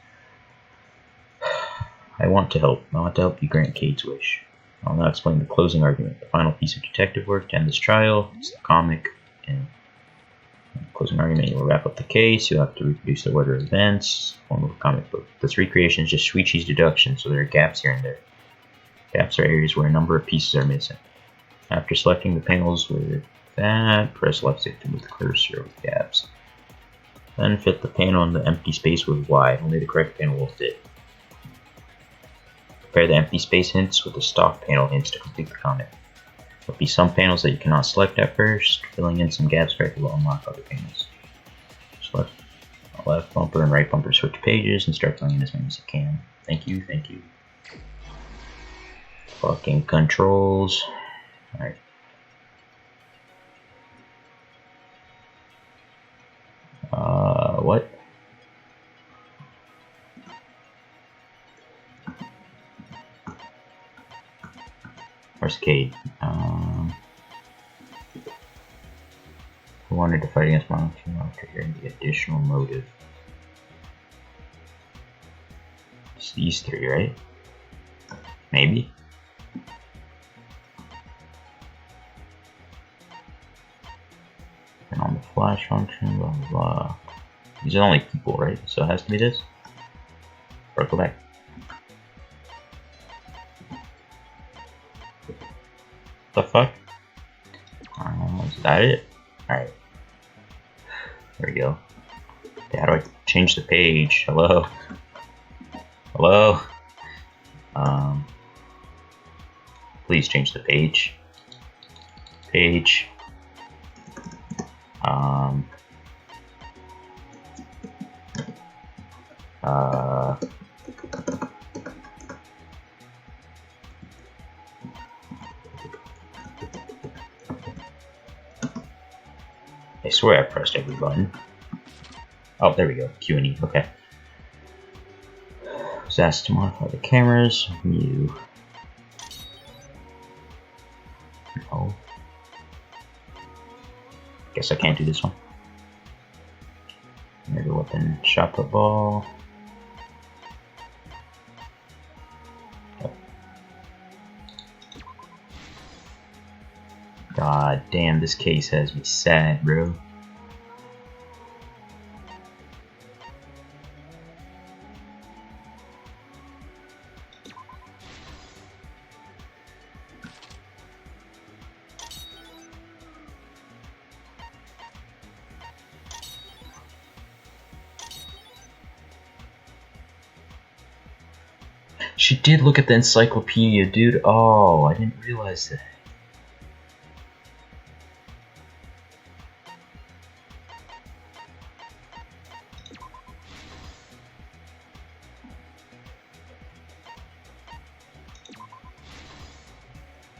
I want to help. I want to help you grant Cade's wish. I'll now explain the closing argument, the final piece of detective work to end this trial. It's the comic, and closing argument, you'll wrap up the case, you'll have to reproduce the order of events, form of a comic book. This recreation is just Shuichi's deduction, so there are gaps here and there. Gaps are areas where a number of pieces are missing. After selecting the panels with that, press left stick to move the cursor with gaps. Then fit the panel in the empty space with Y. Only the correct panel will fit. Compare the empty space hints with the stock panel hints to complete the comic. There'll be some panels that you cannot select at first. Filling in some gaps correctly will unlock other panels. Select left bumper and right bumper switch pages and start filling in as many as you can. Thank you, thank you. Fucking controls. Alright. What? Where's Cade? Who wanted to fight against Monotone after hearing the additional motive? It's these 3, right? Maybe? And on the flash function, blah blah blah. These are only people, right? So it has to be this? Or go back. The fuck? Is that it? Alright. There we go. Okay, how do I change the page? Hello? Hello? Please change the page. Page. I swear I pressed every button. Oh, there we go. Q and E. Okay. Was asked to modify the cameras. New. No. Guess I can't do this one. Murder weapon, shot put ball. God damn, this case has me sad, bro. She did look at the encyclopedia, dude. Oh, I didn't realize that.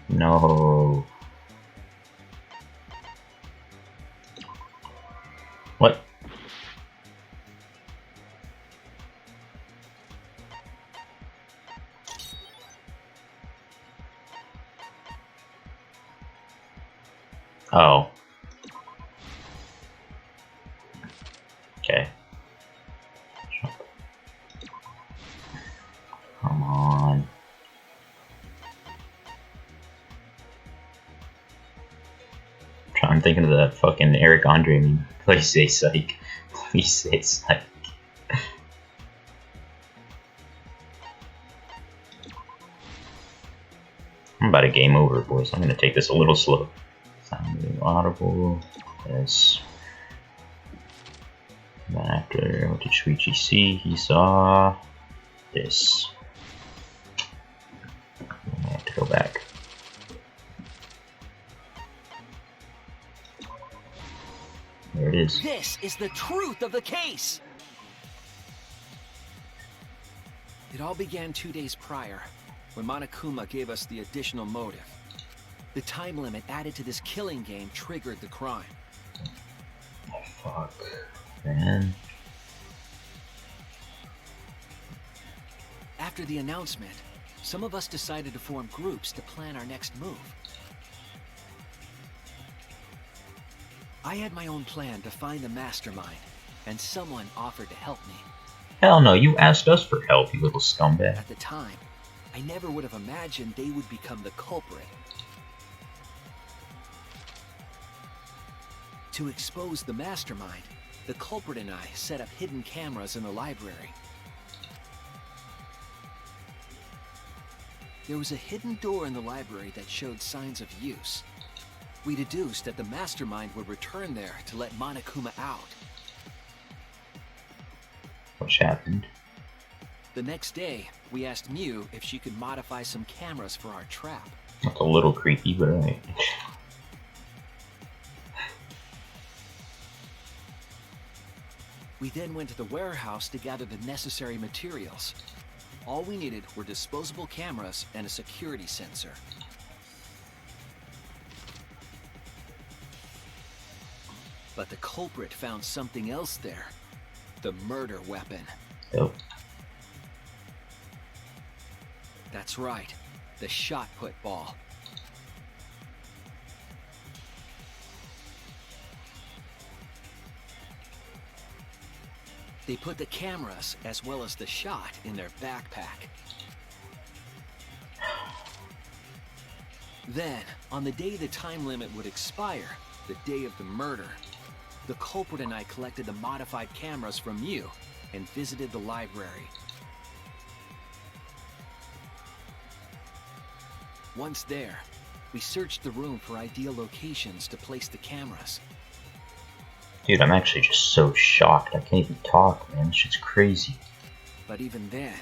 No. What? Oh. Okay. Come on. I'm thinking of that fucking Eric Andre meme. Please say psych. Please say psych. I'm about to game over, boys. I'm gonna take this a little slow. Sound audible. Yes. Then after, what did Shuichi see? He saw this. I have to go back. There it is. This is the truth of the case! It all began 2 days prior, when Monokuma gave us the additional motive. The time limit added to this killing game triggered the crime. Fuck, man. After the announcement, some of us decided to form groups to plan our next move. I had my own plan to find the mastermind, and someone offered to help me. Hell no, you asked us for help, you little scumbag. At the time, I never would have imagined they would become the culprit. To expose the mastermind, the culprit and I set up hidden cameras in the library. There was a hidden door in the library that showed signs of use. We deduced that the mastermind would return there to let Monokuma out. What happened? The next day, we asked Mew if she could modify some cameras for our trap. That's a little creepy, but alright. We then went to the warehouse to gather the necessary materials. All we needed were disposable cameras and a security sensor. But the culprit found something else there. The murder weapon. Oh. That's right. The shot put ball. They put the cameras as well as the shot in their backpack. Then, on the day the time limit would expire, the day of the murder, the culprit and I collected the modified cameras from you and visited the library. Once there, we searched the room for ideal locations to place the cameras. Dude, I'm actually just so shocked. I can't even talk, man. This shit's crazy. But even then,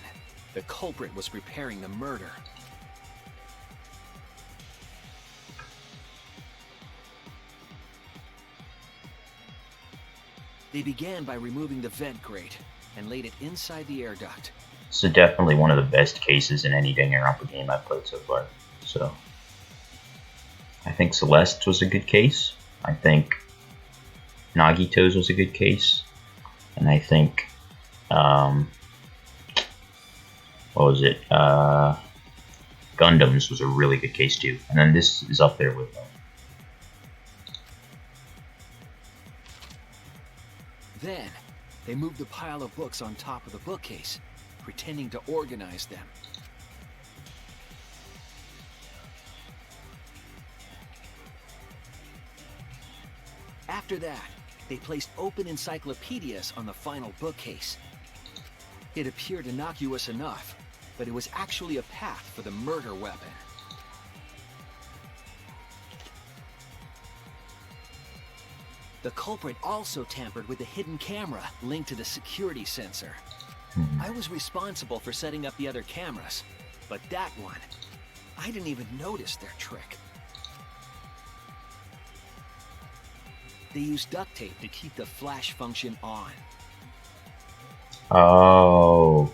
the culprit was preparing the murder. They began by removing the vent grate and laid it inside the air duct. This is definitely one of the best cases in any Danganronpa game I've played so far. So, I think Celeste's was a good case. I think Nagito's was a good case. And I think, what was it? Gundam's was a really good case too. And then this is up there with them. Then, they moved a pile of books on top of the bookcase, pretending to organize them. After that, they placed open encyclopedias on the final bookcase. It appeared innocuous enough, but it was actually a path for the murder weapon. The culprit also tampered with the hidden camera linked to the security sensor. I was responsible for setting up the other cameras, but that one, I didn't even notice their trick. They used duct tape to keep the flash function on. Oh.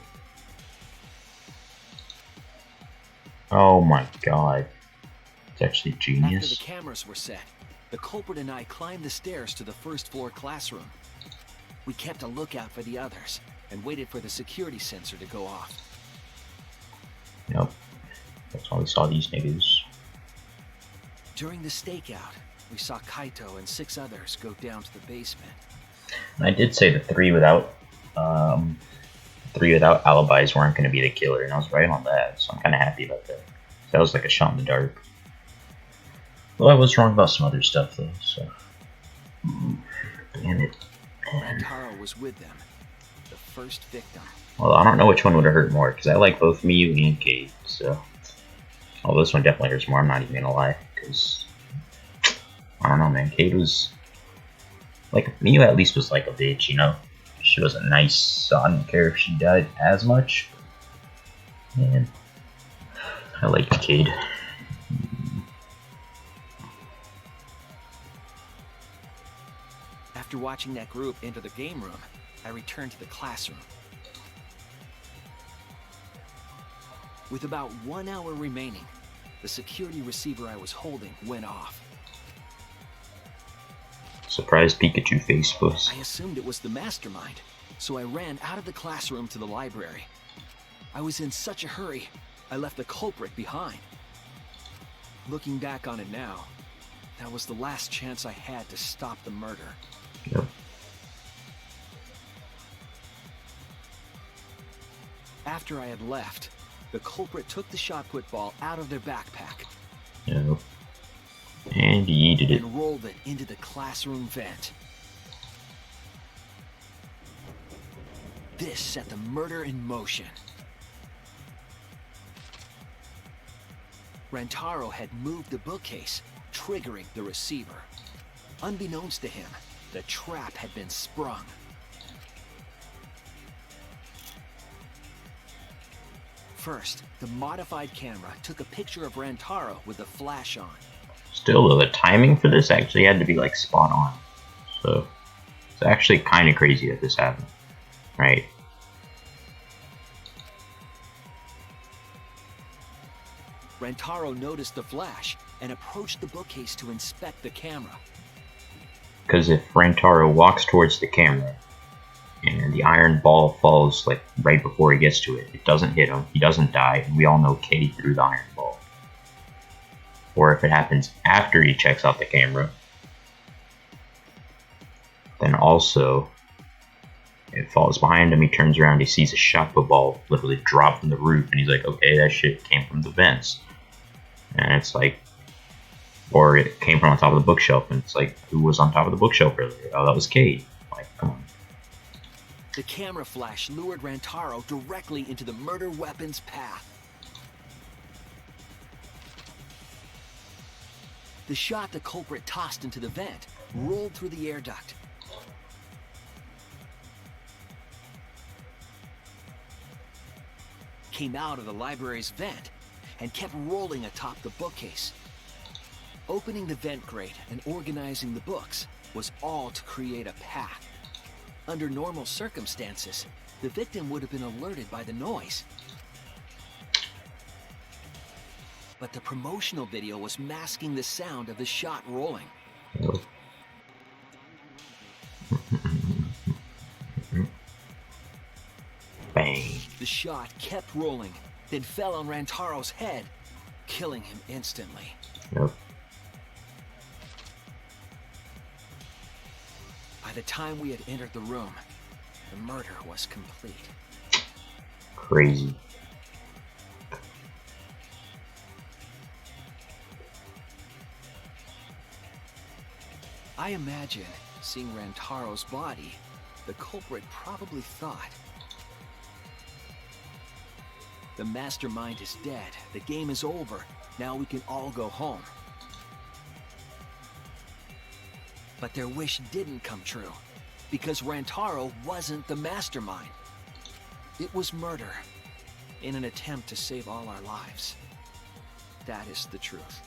Oh my god. It's actually genius. After the cameras were set, the culprit and I climbed the stairs to the first floor classroom. We kept a lookout for the others and waited for the security sensor to go off. Nope. That's why we saw these niggas. During the stakeout, we saw Kaito and 6 others go down to the basement. And I did say the three without alibis weren't going to be the killer, and I was right on that, so I'm kind of happy about that. That was like a shot in the dark. Well, I was wrong about some other stuff, though, so... Damn it. Rantaro was with them, the first victim. Well, I don't know which one would have hurt more, because I like both Miyu and Kate, so... Oh, this one definitely hurts more, I'm not even gonna lie, because... I don't know, man, Kate was... Like, Miyu at least was like a bitch, you know? She wasn't nice, so I didn't care if she died as much. Man, I like the kid. After watching that group enter the game room, I returned to the classroom. With about 1 hour remaining, the security receiver I was holding went off. Surprise Pikachu face puss. I assumed it was the mastermind, so I ran out of the classroom to the library. I was in such a hurry, I left the culprit behind. Looking back on it now, that was the last chance I had to stop the murder. Yep. After I had left, the culprit took the shot put ball out of their backpack. Yep. And he yeeted it. And rolled it into the classroom vent. This set the murder in motion. Rantaro had moved the bookcase, triggering the receiver. Unbeknownst to him, the trap had been sprung. First, the modified camera took a picture of Rantaro with the flash on. Still, though, the timing for this actually had to be like spot on. So it's actually kind of crazy that this happened, right? Rantaro noticed the flash and approached the bookcase to inspect the camera. Because if Rantaro walks towards the camera and the iron ball falls like right before he gets to it, it doesn't hit him, he doesn't die, and we all know Kay threw the iron ball. Or if it happens after he checks out the camera, then also it falls behind him, he turns around, he sees a shot put ball literally drop from the roof, and he's like, okay, that shit came from the vents. And it's like, or it came from on top of the bookshelf, and it's like, who was on top of the bookshelf earlier? Oh, that was Kate. Like, come on. The camera flash lured Rantaro directly into the murder weapon's path. The shot the culprit tossed into the vent rolled through the air duct. Came out of the library's vent and kept rolling atop the bookcase. Opening the vent grate and organizing the books was all to create a path. Under normal circumstances, the victim would have been alerted by the noise. But the promotional video was masking the sound of the shot rolling. Bang. The shot kept rolling, then fell on Rantaro's head, killing him instantly. Yep. By the time we had entered the room, the murder was complete. Crazy. I imagine, seeing Rantaro's body, the culprit probably thought, the mastermind is dead, the game is over, now we can all go home. But their wish didn't come true, because Rantaro wasn't the mastermind. It was murder, in an attempt to save all our lives. That is the truth.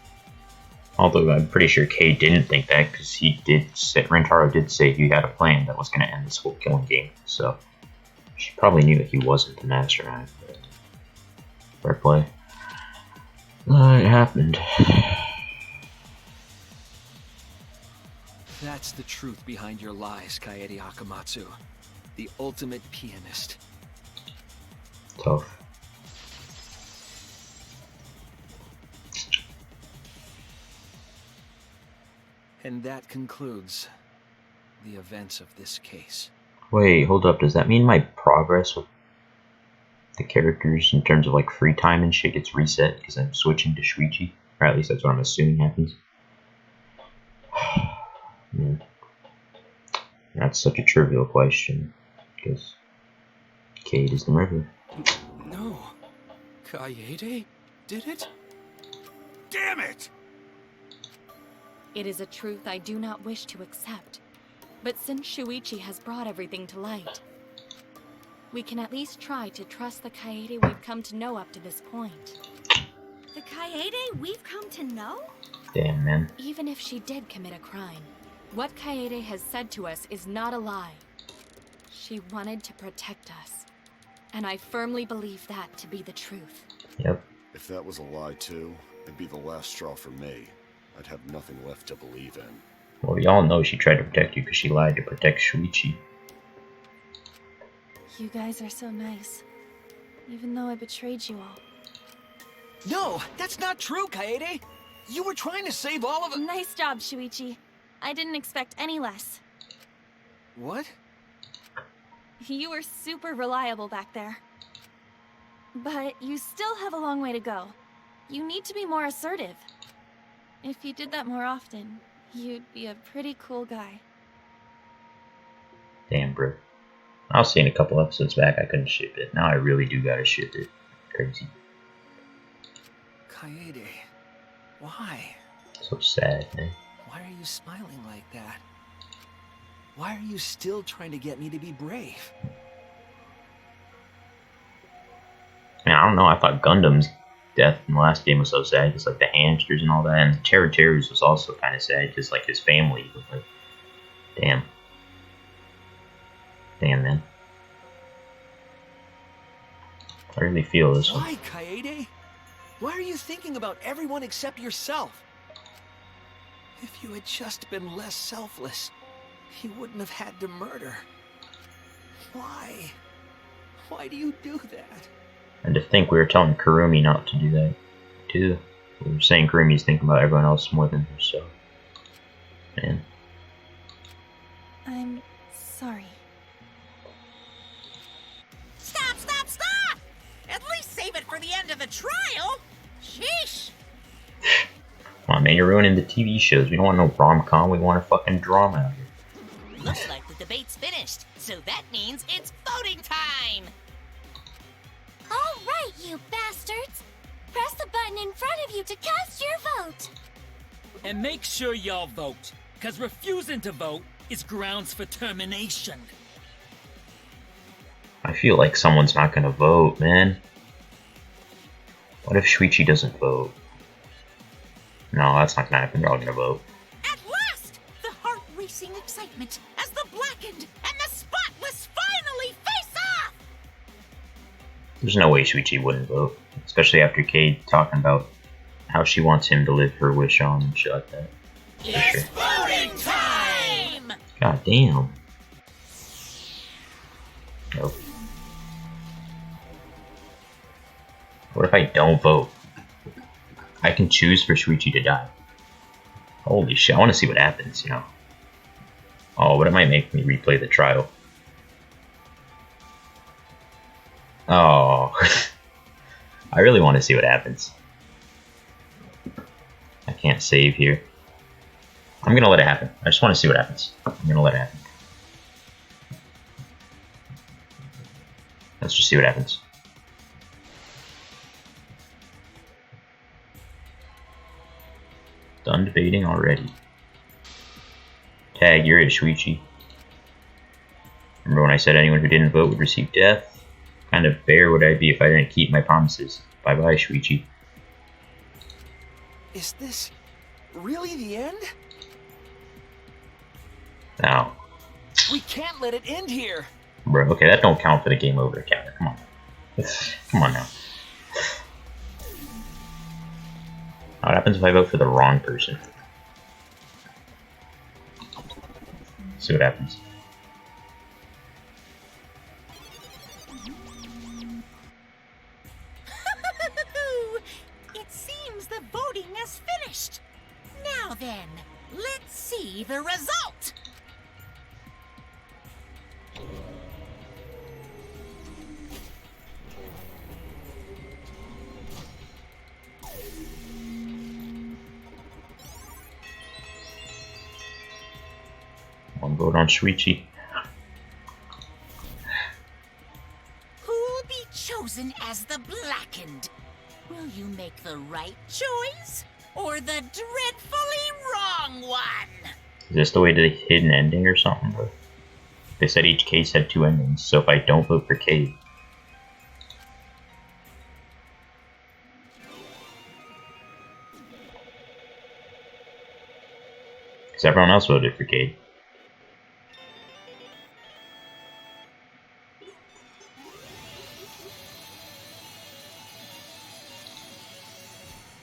Although I'm pretty sure Kay didn't think that, because Rantaro did say he had a plan that was going to end this whole killing game, so she probably knew that he wasn't the mastermind. Fair play. It happened. That's the truth behind your lies, Kaede Akamatsu. The ultimate pianist. Tough. And that concludes the events of this case. Wait, hold up. Does that mean my progress with the characters in terms of like free time and shit gets reset because I'm switching to Shuichi? Or at least that's what I'm assuming happens. Man. That's such a trivial question, because Kate is the murderer. No. Kaede did it? Damn it! It is a truth I do not wish to accept. But since Shuichi has brought everything to light, we can at least try to trust the Kaede we've come to know up to this point. The Kaede we've come to know? Damn, man. Even if she did commit a crime, what Kaede has said to us is not a lie. She wanted to protect us, and I firmly believe that to be the truth. Yep. If that was a lie too, it'd be the last straw for me. I'd have nothing left to believe in. Well, we all know she tried to protect you because she lied to protect Shuichi. You guys are so nice. Even though I betrayed you all. No, that's not true, Kaede. You were trying to save all of us. Nice job, Shuichi. I didn't expect any less. What? You were super reliable back there. But you still have a long way to go. You need to be more assertive. If you did that more often, you'd be a pretty cool guy. Damn, bro. I was saying a couple episodes back I couldn't ship it. Now I really do gotta ship it. Crazy. Kaede, why? So sad, man. Why are you smiling like that? Why are you still trying to get me to be brave? Man, I don't know. I thought Gundam's death in the last game was so sad, just like the hamsters and all that. And Terra Terrors was also kind of sad, just like his family. But like, damn. Damn, man. I really feel this one. Why, Kaede? Why are you thinking about everyone except yourself? If you had just been less selfless, you wouldn't have had to murder. Why? Why do you do that? And to think we were telling Kurumi not to do that, too. We were saying Kurumi's thinking about everyone else more than herself. Man. I'm sorry. Stop, stop, stop! At least save it for the end of the trial! Sheesh! Come on, man, you're ruining the TV shows. We don't want no rom-com, we want a fucking drama out here. Looks like the debate's finished, so that means it's voting time! All right, you bastards! Press the button in front of you to cast your vote! And make sure y'all vote, because refusing to vote is grounds for termination. I feel like someone's not gonna vote, man. What if Shuichi doesn't vote? No, that's not gonna happen. They're all gonna vote. At last! The heart-racing excitement as the Blackened and the Spotless finally face off! There's no way Shuichi wouldn't vote. Especially after Cade talking about how she wants him to live her wish on and shit like that. It's voting time! God damn. Nope. What if I don't vote? I can choose for Shuichi to die. Holy shit, I want to see what happens, you know. Oh, but it might make me replay the trial. Oh. I really want to see what happens. I can't save here. I'm gonna let it happen. I just want to see what happens. I'm gonna let it happen. Let's just see what happens. Done debating already. Tag, you're it, Shuichi. Remember when I said anyone who didn't vote would receive death? Kind of fair would I be if I didn't keep my promises. Bye-bye, Shuichi. Is this really the end? Now. We can't let it end here. Bro, okay, that don't count for the game over counter. Come on. Come on now. What happens if I vote for the wrong person? See what happens. It seems the voting has finished. Now then, let's see the result. One vote on Shuichi. Who'll be chosen as the Blackened? Will you make the right choice or the dreadfully wrong one? Is this the way to the hidden ending or something, bro? They said each case had 2 endings, so if I don't vote for Cade, because everyone else voted for Cade.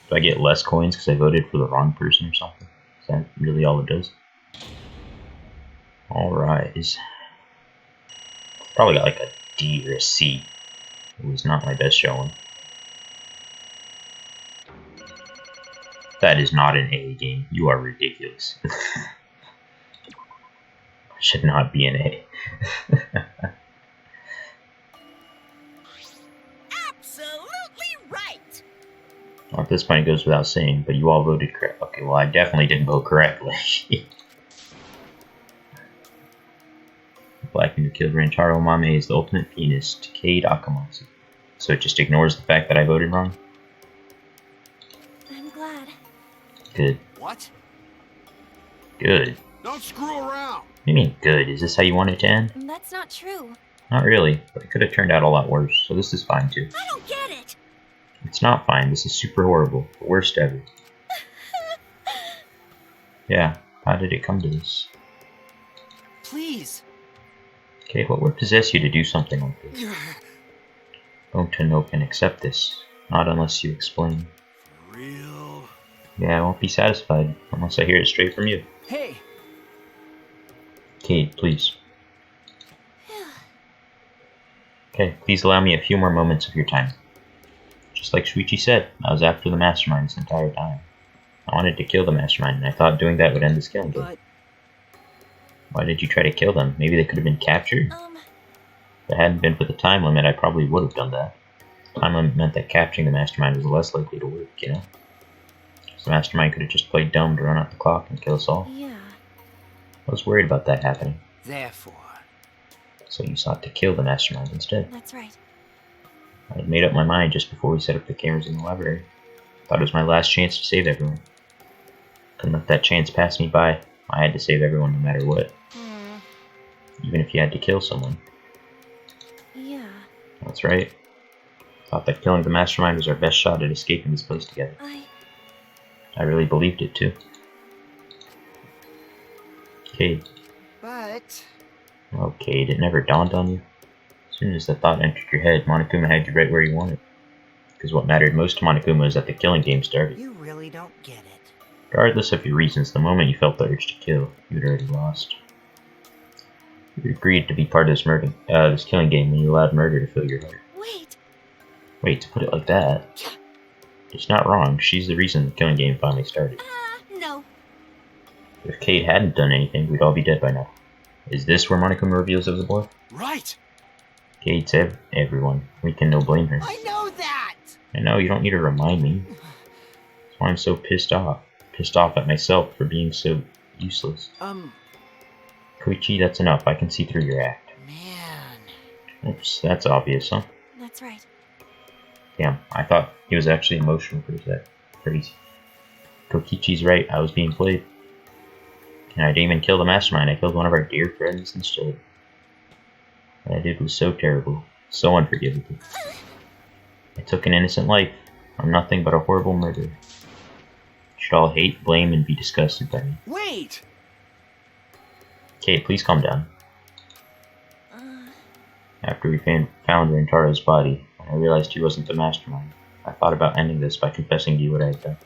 Do I get less coins because I voted for the wrong person or something? Is that really all it does? wise. Probably got like a D or a C. It was not my best showing. That is not an A game. You are ridiculous. Should not be an A. Absolutely right. Well, at this point, it goes without saying, but you all voted correct. Okay, well, I definitely didn't vote correctly. Blackened who killed Rantaro Mame is the ultimate pianist, Cade Akamatsu. So it just ignores the fact that I voted wrong? I'm glad. Good. What? Good. Don't screw around. What do you mean good? Is this how you want it to end? That's not true. Not really, but it could have turned out a lot worse, so this is fine too. I don't get it. It's not fine, this is super horrible. The worst ever. Yeah, how did it come to this? Please. Okay, what would possess you to do something like this? Don't can accept this. Not unless you explain. For real? Yeah, I won't be satisfied unless I hear it straight from you. Hey. Cade, please. Okay, please allow me a few more moments of your time. Just like Shuichi said, I was after the mastermind this entire time. I wanted to kill the mastermind, and I thought doing that would end this killing game. But why did you try to kill them? Maybe they could have been captured? If it hadn't been for the time limit, I probably would have done that. The time limit meant that capturing the mastermind was less likely to work, you know? So the mastermind could have just played dumb to run out the clock and kill us all. Yeah. I was worried about that happening. Therefore, So you sought to kill the mastermind instead. That's right. I had made up my mind just before we set up the cameras in the library. Thought it was my last chance to save everyone. Couldn't let that chance pass me by. I had to save everyone no matter what. Even if you had to kill someone. Yeah. That's right. Thought that killing the mastermind was our best shot at escaping this place together. I really believed it too. Cade. But Oh, Cade, it never dawned on you? As soon as the thought entered your head, Monokuma had you right where you wanted. Because what mattered most to Monokuma is that the killing game started. you really don't get it. Regardless of your reasons, the moment you felt the urge to kill, you'd already lost. You agreed to be part of this killing game when you allowed murder to fill your heart. Wait, to put it like that? It's not wrong. She's the reason the killing game finally started. No. If Cade hadn't done anything, we'd all be dead by now. Is this where Monokuma reveals it was a boy? Right. Cade said everyone. We can no blame her. I know that! I know, you don't need to remind me. That's why I'm so pissed off. Pissed off at myself for being so useless. Koichi, that's enough. I can see through your act. Man. Oops, that's obvious, huh? That's right. Damn, I thought he was actually emotional for that. Crazy. Kokichi's right, I was being played. And I didn't even kill the mastermind, I killed one of our dear friends instead. What I did was so terrible, so unforgivable. I took an innocent life. I'm nothing but a horrible murderer. You should all hate, blame, and be disgusted by me. Wait! Cade, please calm down. After we found Rantaro's body, when I realized he wasn't the mastermind, I thought about ending this by confessing to you what I had done.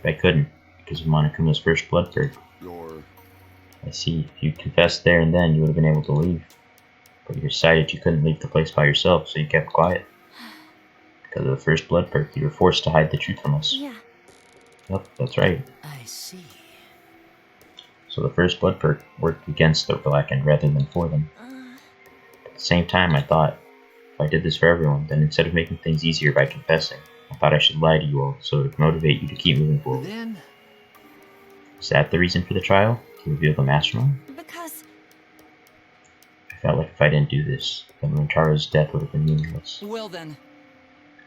But I couldn't, because of Monokuma's first blood perk. I see, if you confessed there and then, you would have been able to leave. But you decided you couldn't leave the place by yourself, so you kept quiet. Because of the first blood perk, you were forced to hide the truth from us. Yeah. Yep, that's right. I see. So the first blood perk worked against the Blackened rather than for them. At the same time, I thought, if I did this for everyone, then instead of making things easier by confessing, I thought I should lie to you all so it would motivate you to keep moving forward. Then Is that the reason for the trial? To reveal the mastermind? Because I felt like if I didn't do this, then Rantaro's death would have been meaningless. Well then.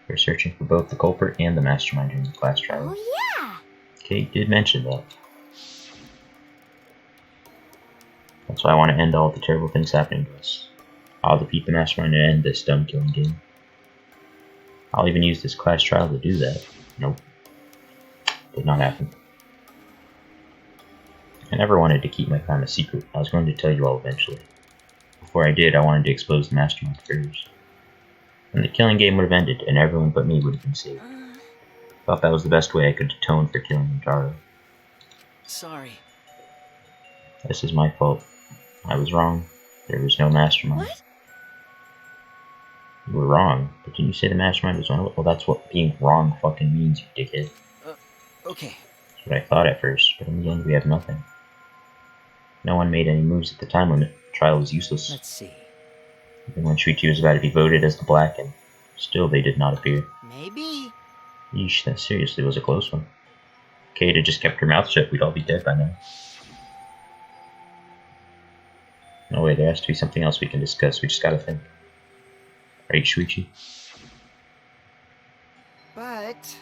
We're searching for both the culprit and the mastermind during the class trial. Oh, yeah. Kate did mention that. That's why I want to end all the terrible things happening to us. I'll defeat the mastermind and end this dumb killing game. I'll even use this class trial to do that. Nope. Did not happen. I never wanted to keep my crime a secret. I was going to tell you all eventually. Before I did, I wanted to expose the mastermind first. And the killing game would have ended, and everyone but me would have been saved. Thought that was the best way I could atone for killing Rantaro. Sorry. This is my fault. I was wrong. There was no mastermind. What? You were wrong. But didn't you say the mastermind was one of it? Well, that's what being wrong fucking means, you dickhead. Okay. That's what I thought at first, but in the end we have nothing. No one made any moves at the time limit. The trial was useless. Let's see. Even when Shuichi was about to be voted as the Blackened, still they did not appear. Maybe. Yeesh, that seriously was a close one. Kate had just kept her mouth shut, we'd all be dead by now. No way, there has to be something else we can discuss, we just gotta think. Right, Shuichi? But...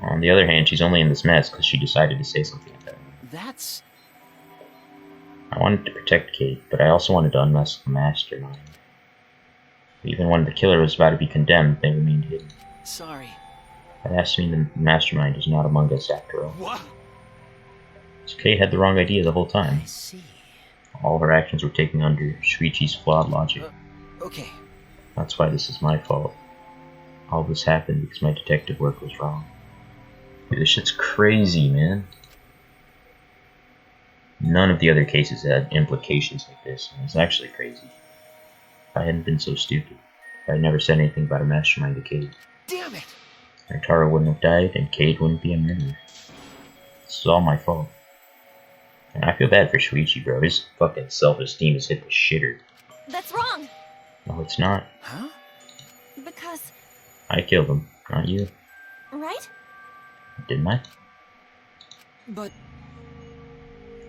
On the other hand, she's only in this mess because she decided to say something like that. That's... I wanted to protect Kate, but I also wanted to unmask the mastermind. Even when the killer was about to be condemned, they remained hidden. Sorry. That has to mean the mastermind is not among us after all. What? So Kate had the wrong idea the whole time. I see. All her actions were taken under Shuichi's flawed logic. Okay. That's why this is my fault. All this happened because my detective work was wrong. Dude, this shit's crazy, man. None of the other cases had implications like this, and it's actually crazy. If I hadn't been so stupid, if I had never said anything about a mastermind to Cade, Damn it! Taro wouldn't have died, and Cade wouldn't be a murderer. This is all my fault. And I feel bad for Shuichi, bro. His fucking self-esteem has hit the shitter. That's wrong. No, it's not. Huh? Because, I killed him, not you. right? Didn't I? But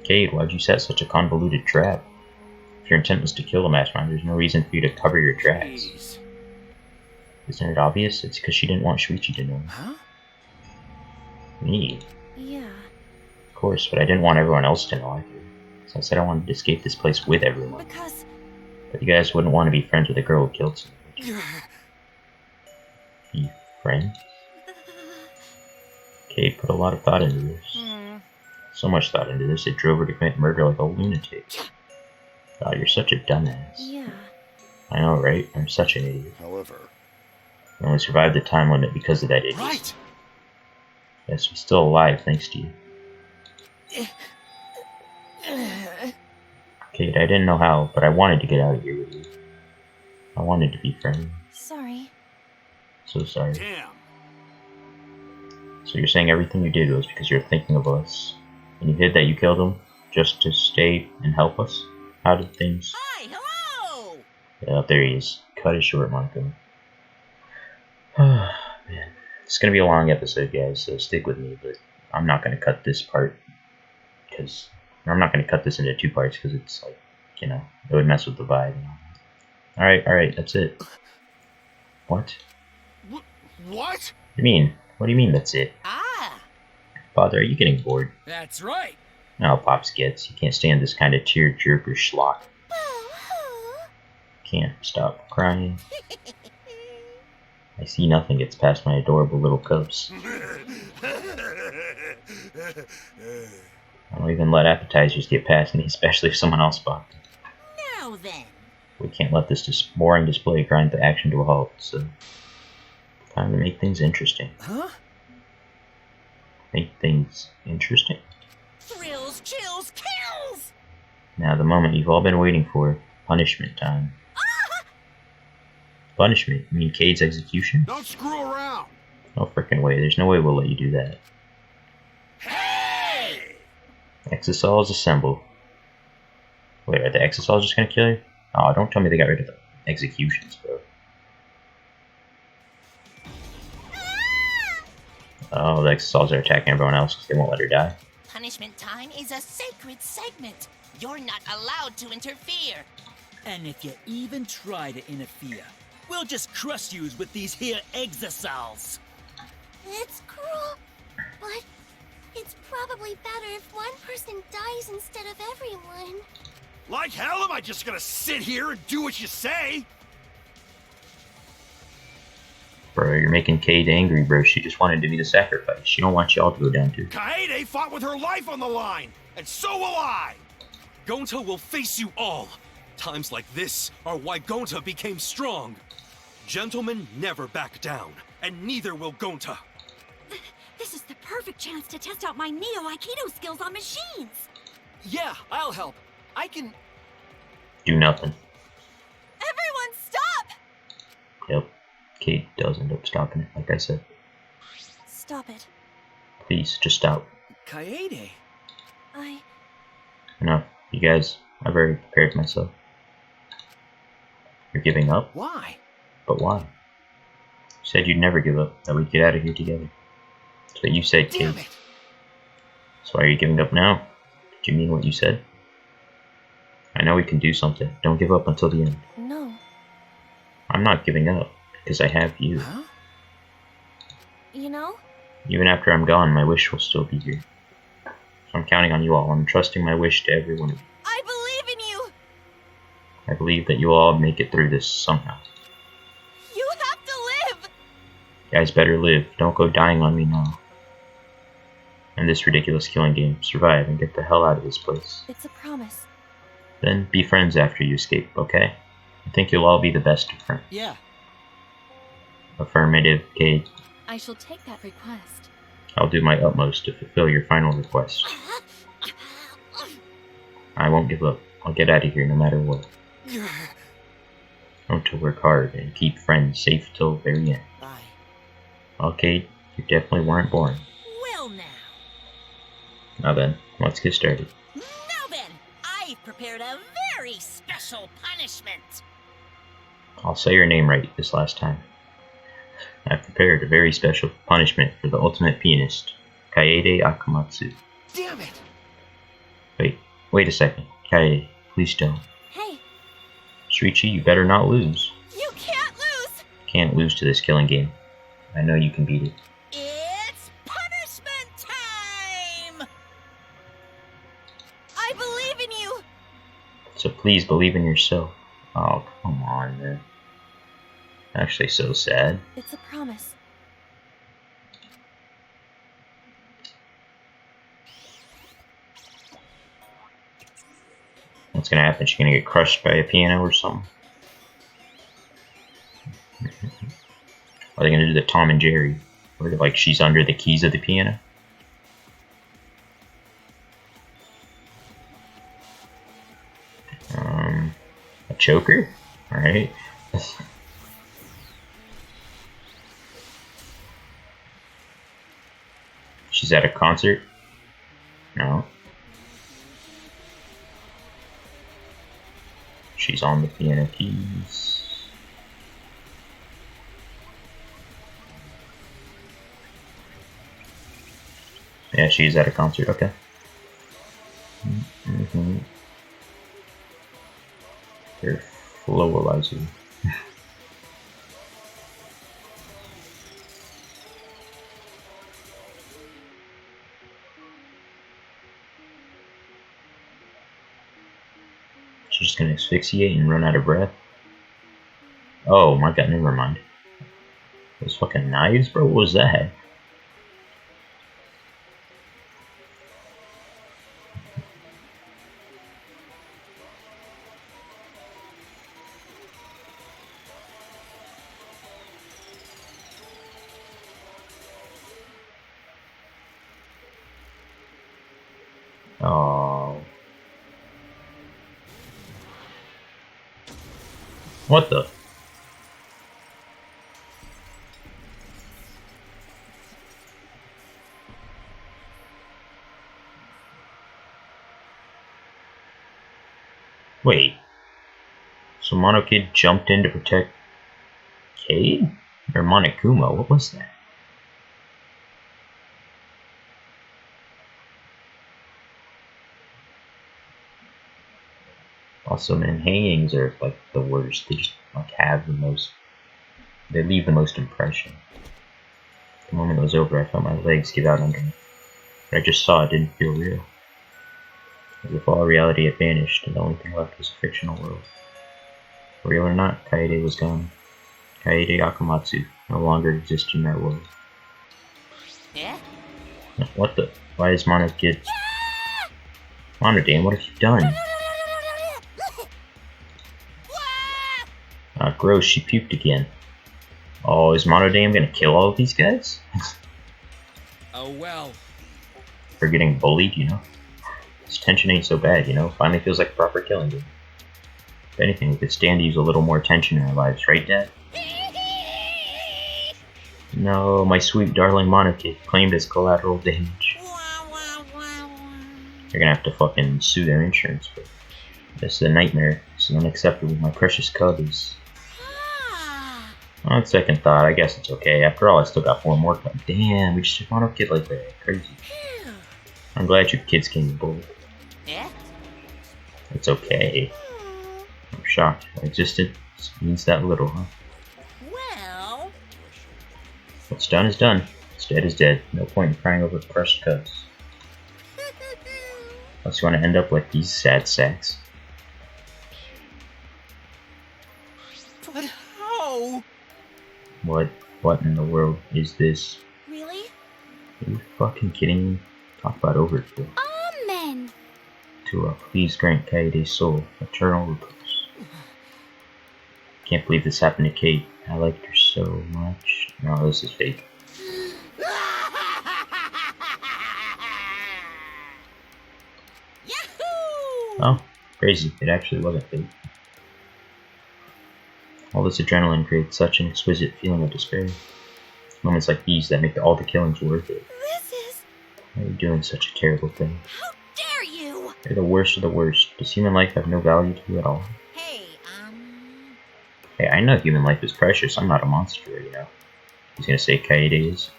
Cade, why'd you set such a convoluted trap? If your intent was to kill the mastermind, there's no reason for you to cover your tracks. Jeez. Isn't it obvious? It's because she didn't want Shuichi to know. Huh? Me? Yeah. Of course, but I didn't want everyone else to know either. So I said I wanted to escape this place with everyone. Because, But you guys wouldn't want to be friends with a girl who killed someone. Be friends? Cade put a lot of thought into this. So much thought into this, it drove her to commit murder like a lunatic. God, you're such a dumbass. yeah. I know, right? I'm such an idiot. However, I only survived the time limit because of that idiot. Right! Yes, we're still alive thanks to you. Kate, I didn't know how, but I wanted to get out of here with you. I wanted to be friends. Sorry. So sorry. Damn! So you're saying everything you did was because you're thinking of us, and you hid that you killed him just to stay and help us? How did things... Hi, hello! Yeah, there he is. Cut it short, Monica. Man. It's gonna be a long episode, guys, so stick with me, but I'm not gonna cut this part, because... I'm not gonna cut this into 2 parts, because it's like, you know, it would mess with the vibe. You know? Alright, that's it. What? What? What do you mean? What do you mean that's it? Ah! Father, are you getting bored? That's right. No, Pops gets. You can't stand this kind of tear-jerker schlock. Can't stop crying. I see nothing gets past my adorable little cubs. I don't even let appetizers get past me, especially if someone else bought them. Now then. We can't let this boring display grind the action to a halt, so... Time to make things interesting. Huh? Make things interesting? Thrills, chills, kills! Now the moment you've all been waiting for. Punishment time. Punishment? You mean Cade's execution? Don't screw around! No frickin' way. There's no way we'll let you do that. Hey! Exosols assemble. Wait, are the Exosols just gonna kill you? Oh, don't tell me they got rid of the executions, bro. Oh, the Exosols are attacking everyone else because they won't let her die. Punishment time is a sacred segment. You're not allowed to interfere. And if you even try to interfere, we'll just crush yous with these here exosols. It's cruel, but it's probably better if one person dies instead of everyone. Like hell am I just gonna sit here and do what you say? Bro, you're making Cade angry, bro. She just wanted to be the sacrifice. She don't want y'all to go down too. Kaede fought with her life on the line, and so will I! Gonta will face you all. Times like this are why Gonta became strong. Gentlemen never back down, and neither will Gonta. This is the perfect chance to test out my Neo Aikido skills on machines. Yeah, I'll help. I can... Do nothing. Everyone, stop! Yep. Kate does end up stopping it, like I said. Stop it. Please, just stop. Kaede. Enough. You guys, I've already prepared myself. You're giving up? Why? But why? You said you'd never give up, that we'd get out of here together. That's what you said, Kate. Damn it! So why are you giving up now? Did you mean what you said? I know we can do something. Don't give up until the end. No. I'm not giving up, because I have you. Huh? You know? Even after I'm gone, my wish will still be here. So I'm counting on you all. I'm trusting my wish to every one of you. I believe in you! I believe that you will all make it through this somehow. You have to live! You guys better live. Don't go dying on me now. And this ridiculous killing game. Survive and get the hell out of this place. It's a promise. Then be friends after you escape, okay? I think you'll all be the best of friends. Yeah. Affirmative, Kate. I shall take that request. I'll do my utmost to fulfill your final request. I won't give up. I'll get out of here no matter what. I'm to work hard and keep friends safe till the very end. Bye. Well, Kate, you definitely weren't born. Well now. Now then, let's get started. Now then, I've prepared a very special punishment. I'll say your name right this last time. I've prepared a very special punishment for the ultimate pianist, Kaede Akamatsu. Damn it! Wait a second. Kaede, please don't. Hey, Shuichi, you better not lose. you can't lose! Can't lose to this killing game. I know you can beat it. It's punishment time! I believe in you! So please believe in yourself. Oh, come on, man. Actually, so sad. It's a promise. What's gonna happen? She's gonna get crushed by a piano or something? Are they gonna do the Tom and Jerry? Where, like, she's under the keys of the piano? A choker? Alright. She's at a concert? No. She's on the piano keys. Yeah, she's at a concert, okay. They're flowalizing. She's just gonna asphyxiate and run out of breath. Oh my god, never mind. Those fucking knives, bro? What was that? Oh. What the? Wait. So Mono Kid jumped in to protect Cade? Or Monokuma? What was that? Also, man, hangings are like the worst. They just like have the most. They leave the most impression. The moment it was over, I felt my legs give out under me. What I just saw didn't feel real. As if all reality had vanished, and the only thing left was a fictional world. Real or not, Kaede was gone. Kaede Akamatsu no longer existed in that world. Yeah? What the? Why is Mono Kid? Monodame, what have you done? Gross, she puked again. Oh, is Monodame gonna kill all of these guys? Oh well. For getting bullied, you know? This tension ain't so bad, you know? Finally feels like a proper killing game. If anything, we could stand to use a little more tension in our lives, right, Dad? No, my sweet darling Monica claimed as collateral damage. They're gonna have to fucking sue their insurance, but this is a nightmare. This is unacceptable. My precious cub is... On second thought, I guess it's okay. After all, I still got 4 more cubs. Damn, we just want a kid like that. Crazy. I'm glad you kids came aboard. It's okay. I'm shocked. My existence means that little, huh? Well... What's done is done. What's dead is dead. No point in crying over crushed cubs. Unless you want to end up like these sad sacks. But how? What in the world is this? Really? Are you fucking kidding me? Talk about overkill. Amen. To please grant Kaede's soul eternal repose. Can't believe this happened to Kate. I liked her so much. No, this is fake. Oh, crazy. It actually wasn't fake. All this adrenaline creates such an exquisite feeling of despair. Moments like these that make all the killings worth it. This is... Why are you doing such a terrible thing? How dare you! You're the worst of the worst. Does human life have no value to you at all? Hey, I know human life is precious. I'm not a monster, you know. He's gonna say Kaede is.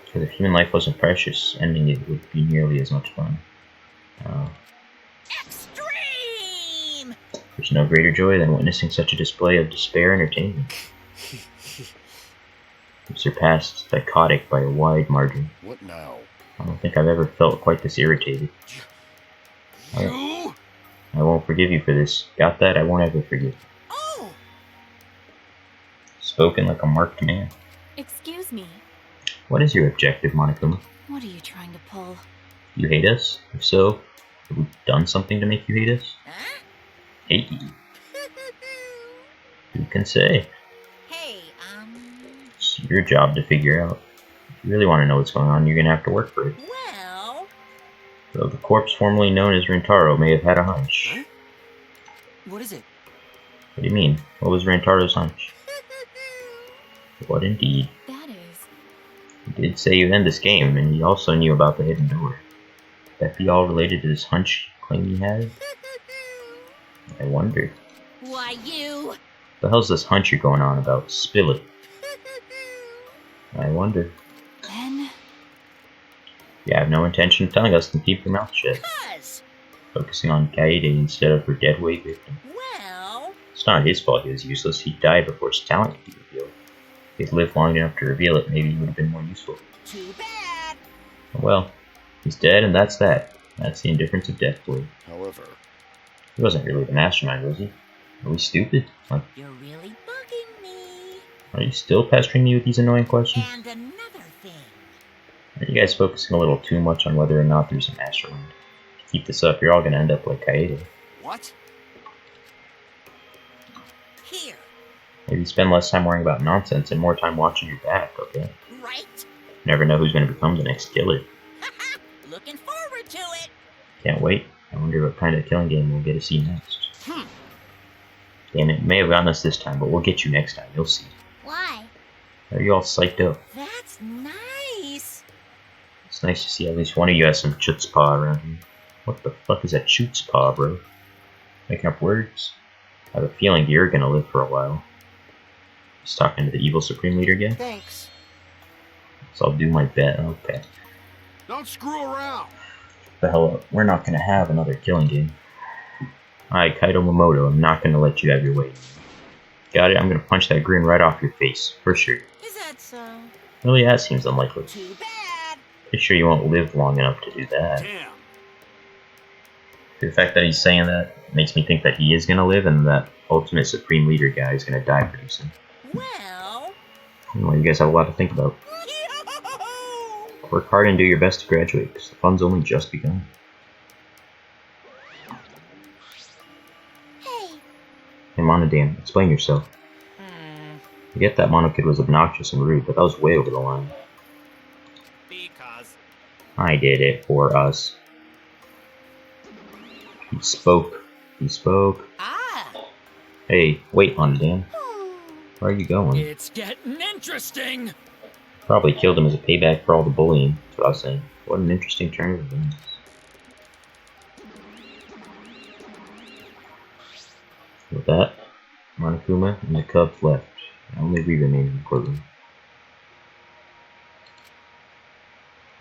Because if human life wasn't precious, ending it would be nearly as much fun. Extreme! There's no greater joy than witnessing such a display of despair entertainment. You've surpassed psychotic by a wide margin. What now? I don't think I've ever felt quite this irritated. I won't forgive you for this. Got that? I won't ever forgive. Oh! Spoken like a marked man. Excuse me. What is your objective, Monokuma? What are you trying to pull? You hate us? If so, have we done something to make you hate us? Huh? Hate you? Who can say? Hey, It's your job to figure out. If you really want to know what's going on, you're gonna have to work for it. Well... Though the corpse formerly known as Rentaro may have had a hunch. Huh? What is it? What do you mean? What was Rantaro's hunch? What indeed? That is... He did say you'd end this game, and he also knew about the hidden door. Could that be all related to this hunch claim he had? I wonder. Why, you... What the hell's this hunch you're going on about? Spill it. I wonder. Then... You have no intention of telling us, then keep your mouth shut. Cuz... Focusing on Kaede instead of her dead weight victim. Well... It's not his fault he was useless. He died before his talent could be revealed. If he'd lived long enough to reveal it, maybe he would have been more useful. Too bad. Well, he's dead, and that's that. That's the indifference of death for you. However... He wasn't really the mastermind, was he? Are we stupid? Like, You're really bugging me. are you still pestering me with these annoying questions? And another thing. Are you guys focusing a little too much on whether or not there's a mastermind? If you keep this up, you're all gonna end up like Kaede. What? Here. Maybe spend less time worrying about nonsense and more time watching your back, okay? Right? You never know who's gonna become the next killer. Looking forward to it. Can't wait. I wonder what kind of killing game we'll get to see next. Damn it, may have gotten us this time, but we'll get you next time. You'll see. Why? Are you all psyched up? That's nice. It's nice to see at least one of you has some chutzpah around here. What the fuck is that chutzpah, bro? Making up words? I have a feeling you're gonna live for a while. Just talking to the evil Supreme Leader again? Thanks. So I'll do my bet. Okay. Don't screw around! The hell up. We're not gonna have another killing game. Alright, Kaido Momoto, I'm not gonna let you have your way. Got it? I'm gonna punch that grin right off your face, for sure. Is that so? Really, that seems unlikely. Too bad. Pretty sure you won't live long enough to do that. Damn! The fact that he's saying that makes me think that he is gonna live and that ultimate Supreme Leader guy is gonna die pretty soon. Well... Well, you guys have a lot to think about. Work hard and do your best to graduate, because the fun's only just begun. Hey. Hey, Monodam, explain yourself. I get that Mono Kid was obnoxious and rude, but that was way over the line. Because... I did it for us. He spoke. He spoke. Ah! Hey, wait on Dan. Where are you going? It's getting interesting! Probably killed him as a payback for all the bullying. That's what I was saying. What an interesting turn of events. With that, Monokuma and the Cubs left. Only we remain in the courtroom.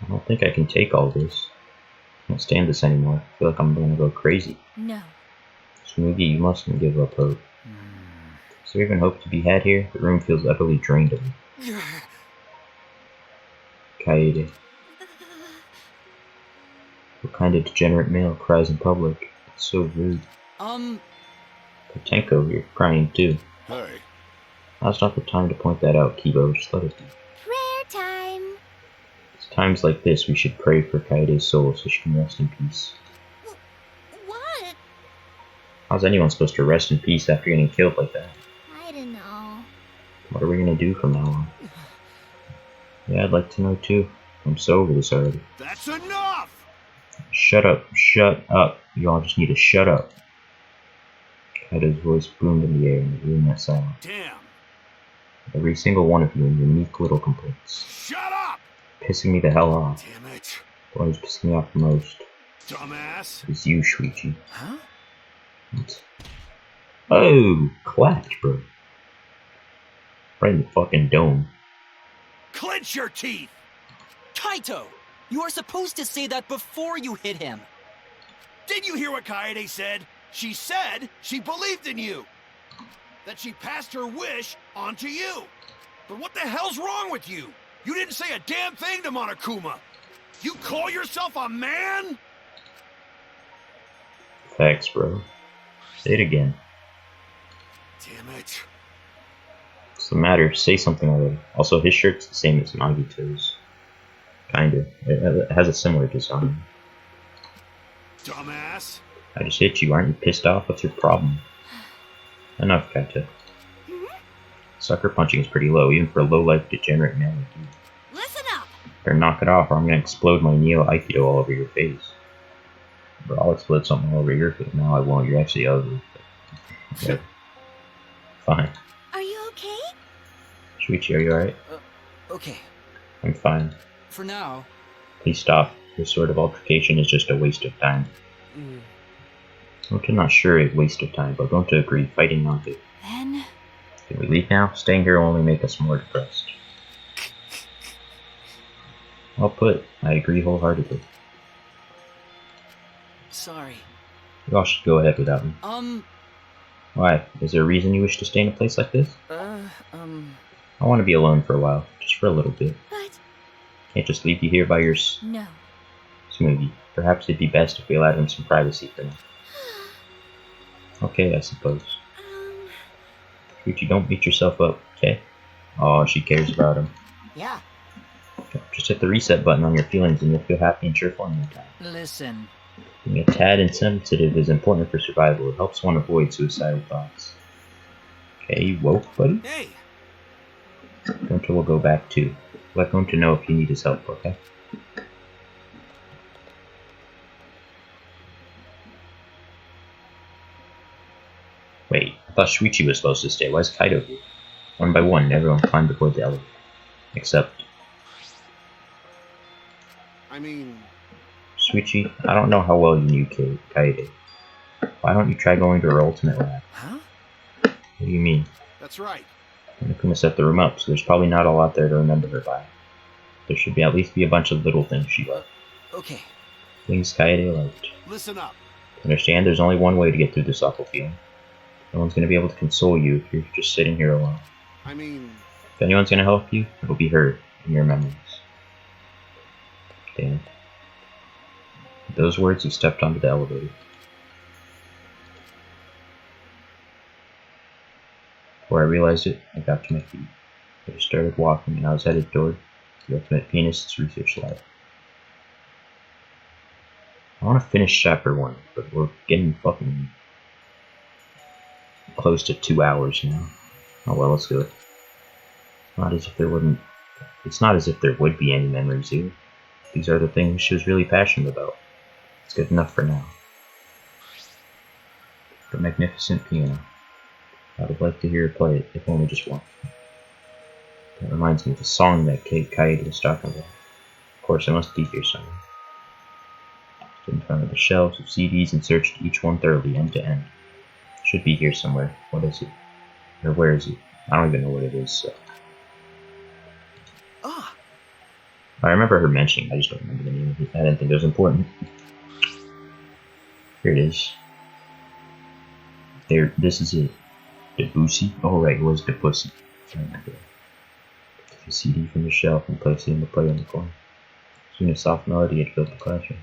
I don't think I can take all this. I can't stand this anymore. I feel like I'm gonna go crazy. No. Smoogie, you mustn't give up hope. Is there even hope to be had here? The room feels utterly drained of me. Kaede. What kind of degenerate male cries in public? It's so rude. Potenko, you're crying too. Hey. Now's not the time to point that out, Kibo. Just let it be. Prayer time. It's times like this we should pray for Kaede's soul so she can rest in peace. What? How's anyone supposed to rest in peace after getting killed like that? I don't know. What are we gonna do from now on? Yeah, I'd like to know too. I'm so over this already. That's enough! Shut up, shut up. You all just need to shut up. Kaede's voice boomed in the air and the room went silent. Damn! Every single one of you in your meek little complaints. Shut up! Pissing me the hell off. Damn it. The one who's pissing me off the most Dumbass. is you, Shuichi. Huh? What? Oh, clapped, bro. Right in the fucking dome. Clench your teeth! Kaito! You are supposed to say that before you hit him. Did you hear what Kaede said? She said she believed in you. That she passed her wish on to you. But what the hell's wrong with you? You didn't say a damn thing to Monokuma. You call yourself a man? Facts, bro. Say it again. Damn it. What's the matter? Say something already. Also, his shirt's the same as Nagito's. Kinda. It has a similar design. Dumbass. I just hit you. Aren't you pissed off? What's your problem? Enough, Kaito. Sucker punching is pretty low, even for a low-life degenerate man like you. Listen up. Better knock it off or I'm gonna explode my Neo Aikido all over your face. But I'll explode something all over your face. No, I won't. You're actually ugly. Okay. Fine. Are you okay? Shuichi, are you alright? Okay. I'm fine. For now. Please stop. This sort of altercation is just a waste of time. I'm not sure a waste of time, but going to agree, fighting not good. Then... Can we leave now? Staying here will only make us more depressed. Well put. I agree wholeheartedly. Sorry. You all should go ahead without me. Why? Is there a reason you wish to stay in a place like this? I want to be alone for a while. Just for a little bit. But... Can't just leave you here by your No. Smoothie. Perhaps it'd be best if we allowed him some privacy for now. Okay, I suppose. Shuichi, don't beat yourself up, okay? Oh, she cares about him. Yeah. Just hit the reset button on your feelings and you'll feel happy and cheerful in no time. Listen. Being a tad insensitive is important for survival. It helps one avoid suicidal thoughts. Okay, you woke, buddy? Hey! Gonta will go back too. Let Gonta know if you need his help, okay? Wait, I thought Shuichi was supposed to stay. Why is Kaido here? One by one, everyone climbed aboard the elevator. Except... I mean... Shuichi, I don't know how well you knew Kaede. Why don't you try going to her ultimate lab? Huh? What do you mean? That's right. Monokuma set the room up, so there's probably not a lot there to remember her by. There should at least be a bunch of little things she loved. Okay. Things Kaede liked. Listen up. Understand, there's only one way to get through this awful feeling. No one's gonna be able to console you if you're just sitting here alone. I mean... If anyone's gonna help you, it'll be her and your memories. Damn. With those words, he stepped onto the elevator. Before I realized it, I got to my feet. I just started walking and I was headed toward the Ultimate Pianist's research lab. I want to finish chapter 1, but we're getting fucking close to 2 hours now. Oh well, let's do it. It's not as if there would be any memories here. These are the things she was really passionate about. It's good enough for now. The magnificent piano. I would like to hear her play it, if only just once. That reminds me of the song that Kaede was talking about. Of course, it must be here somewhere. Stood in front of the shelves of CDs and searched each one thoroughly, end to end. Should be here somewhere. What is it? Or where is it? I don't even know what it is, so. I remember her mentioning, I just don't remember the name of it. I didn't think it was important. Here it is. There, this is it. Debussy? Oh right, it was Debussy. I remember that. Took the CD from the shelf and placed it in the player in the corner. Soon a soft melody had filled the classroom.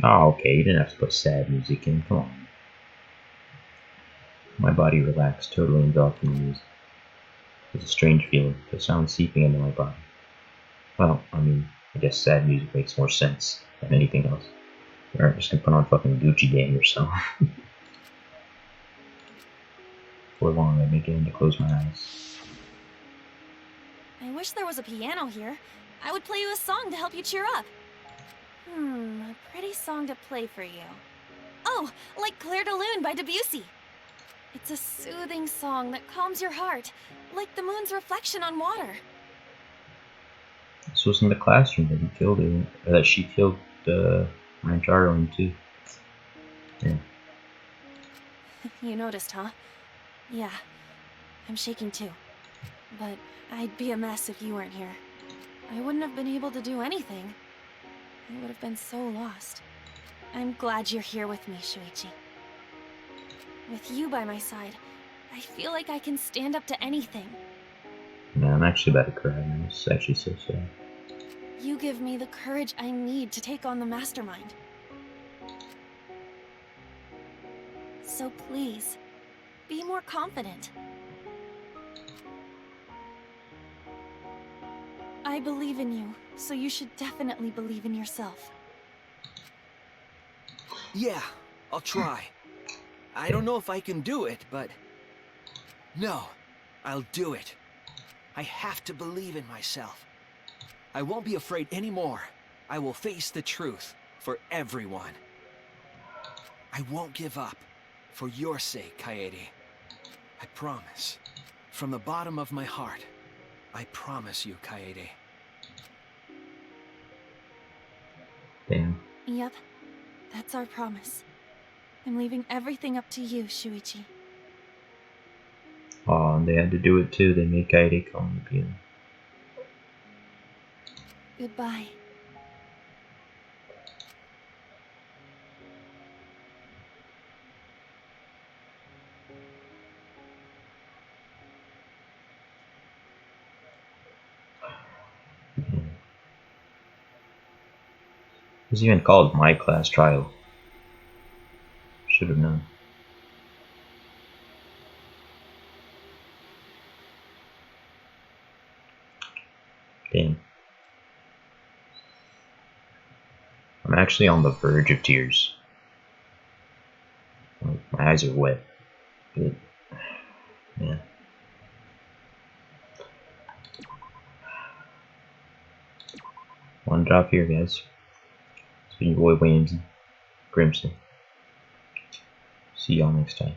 Oh, okay, you didn't have to put sad music in, come on. My body relaxed, totally enveloped in the music. It was a strange feeling, the sound seeping into my body. Well, I mean, I guess sad music makes more sense than anything else. They aren't just gonna put on fucking Gucci Gang or something. For long, I began to close my eyes. I wish there was a piano here. I would play you a song to help you cheer up. A pretty song to play for you. Oh, like Clair de Lune by Debussy. It's a soothing song that calms your heart, like the moon's reflection on water. This was in the classroom that he killed her, or that she killed Ranjaro in too. Yeah. You noticed, huh? Yeah, I'm shaking too. But I'd be a mess if you weren't here. I wouldn't have been able to do anything. I would have been so lost. I'm glad you're here with me, Shuichi. With you by my side, I feel like I can stand up to anything. Yeah, I'm actually about to cry now. It's actually so sad. You give me the courage I need to take on the Mastermind. So please, be more confident. I believe in you, so you should definitely believe in yourself. Yeah, I'll try. I don't know if I can do it, but... No, I'll do it. I have to believe in myself. I won't be afraid anymore. I will face the truth for everyone. I won't give up. For your sake, Kaede. I promise. From the bottom of my heart, I promise you, Kaede. Damn. Yep, that's our promise. I'm leaving everything up to you, Shuichi. Oh, and they had to do it too. They made Kaede come on the piano. Goodbye. It was even called My Class Trial. Should have known. Damn. I'm actually on the verge of tears. My eyes are wet. But, yeah. One drop here, guys. It's been your boy Williams, Grimson. See y'all next time.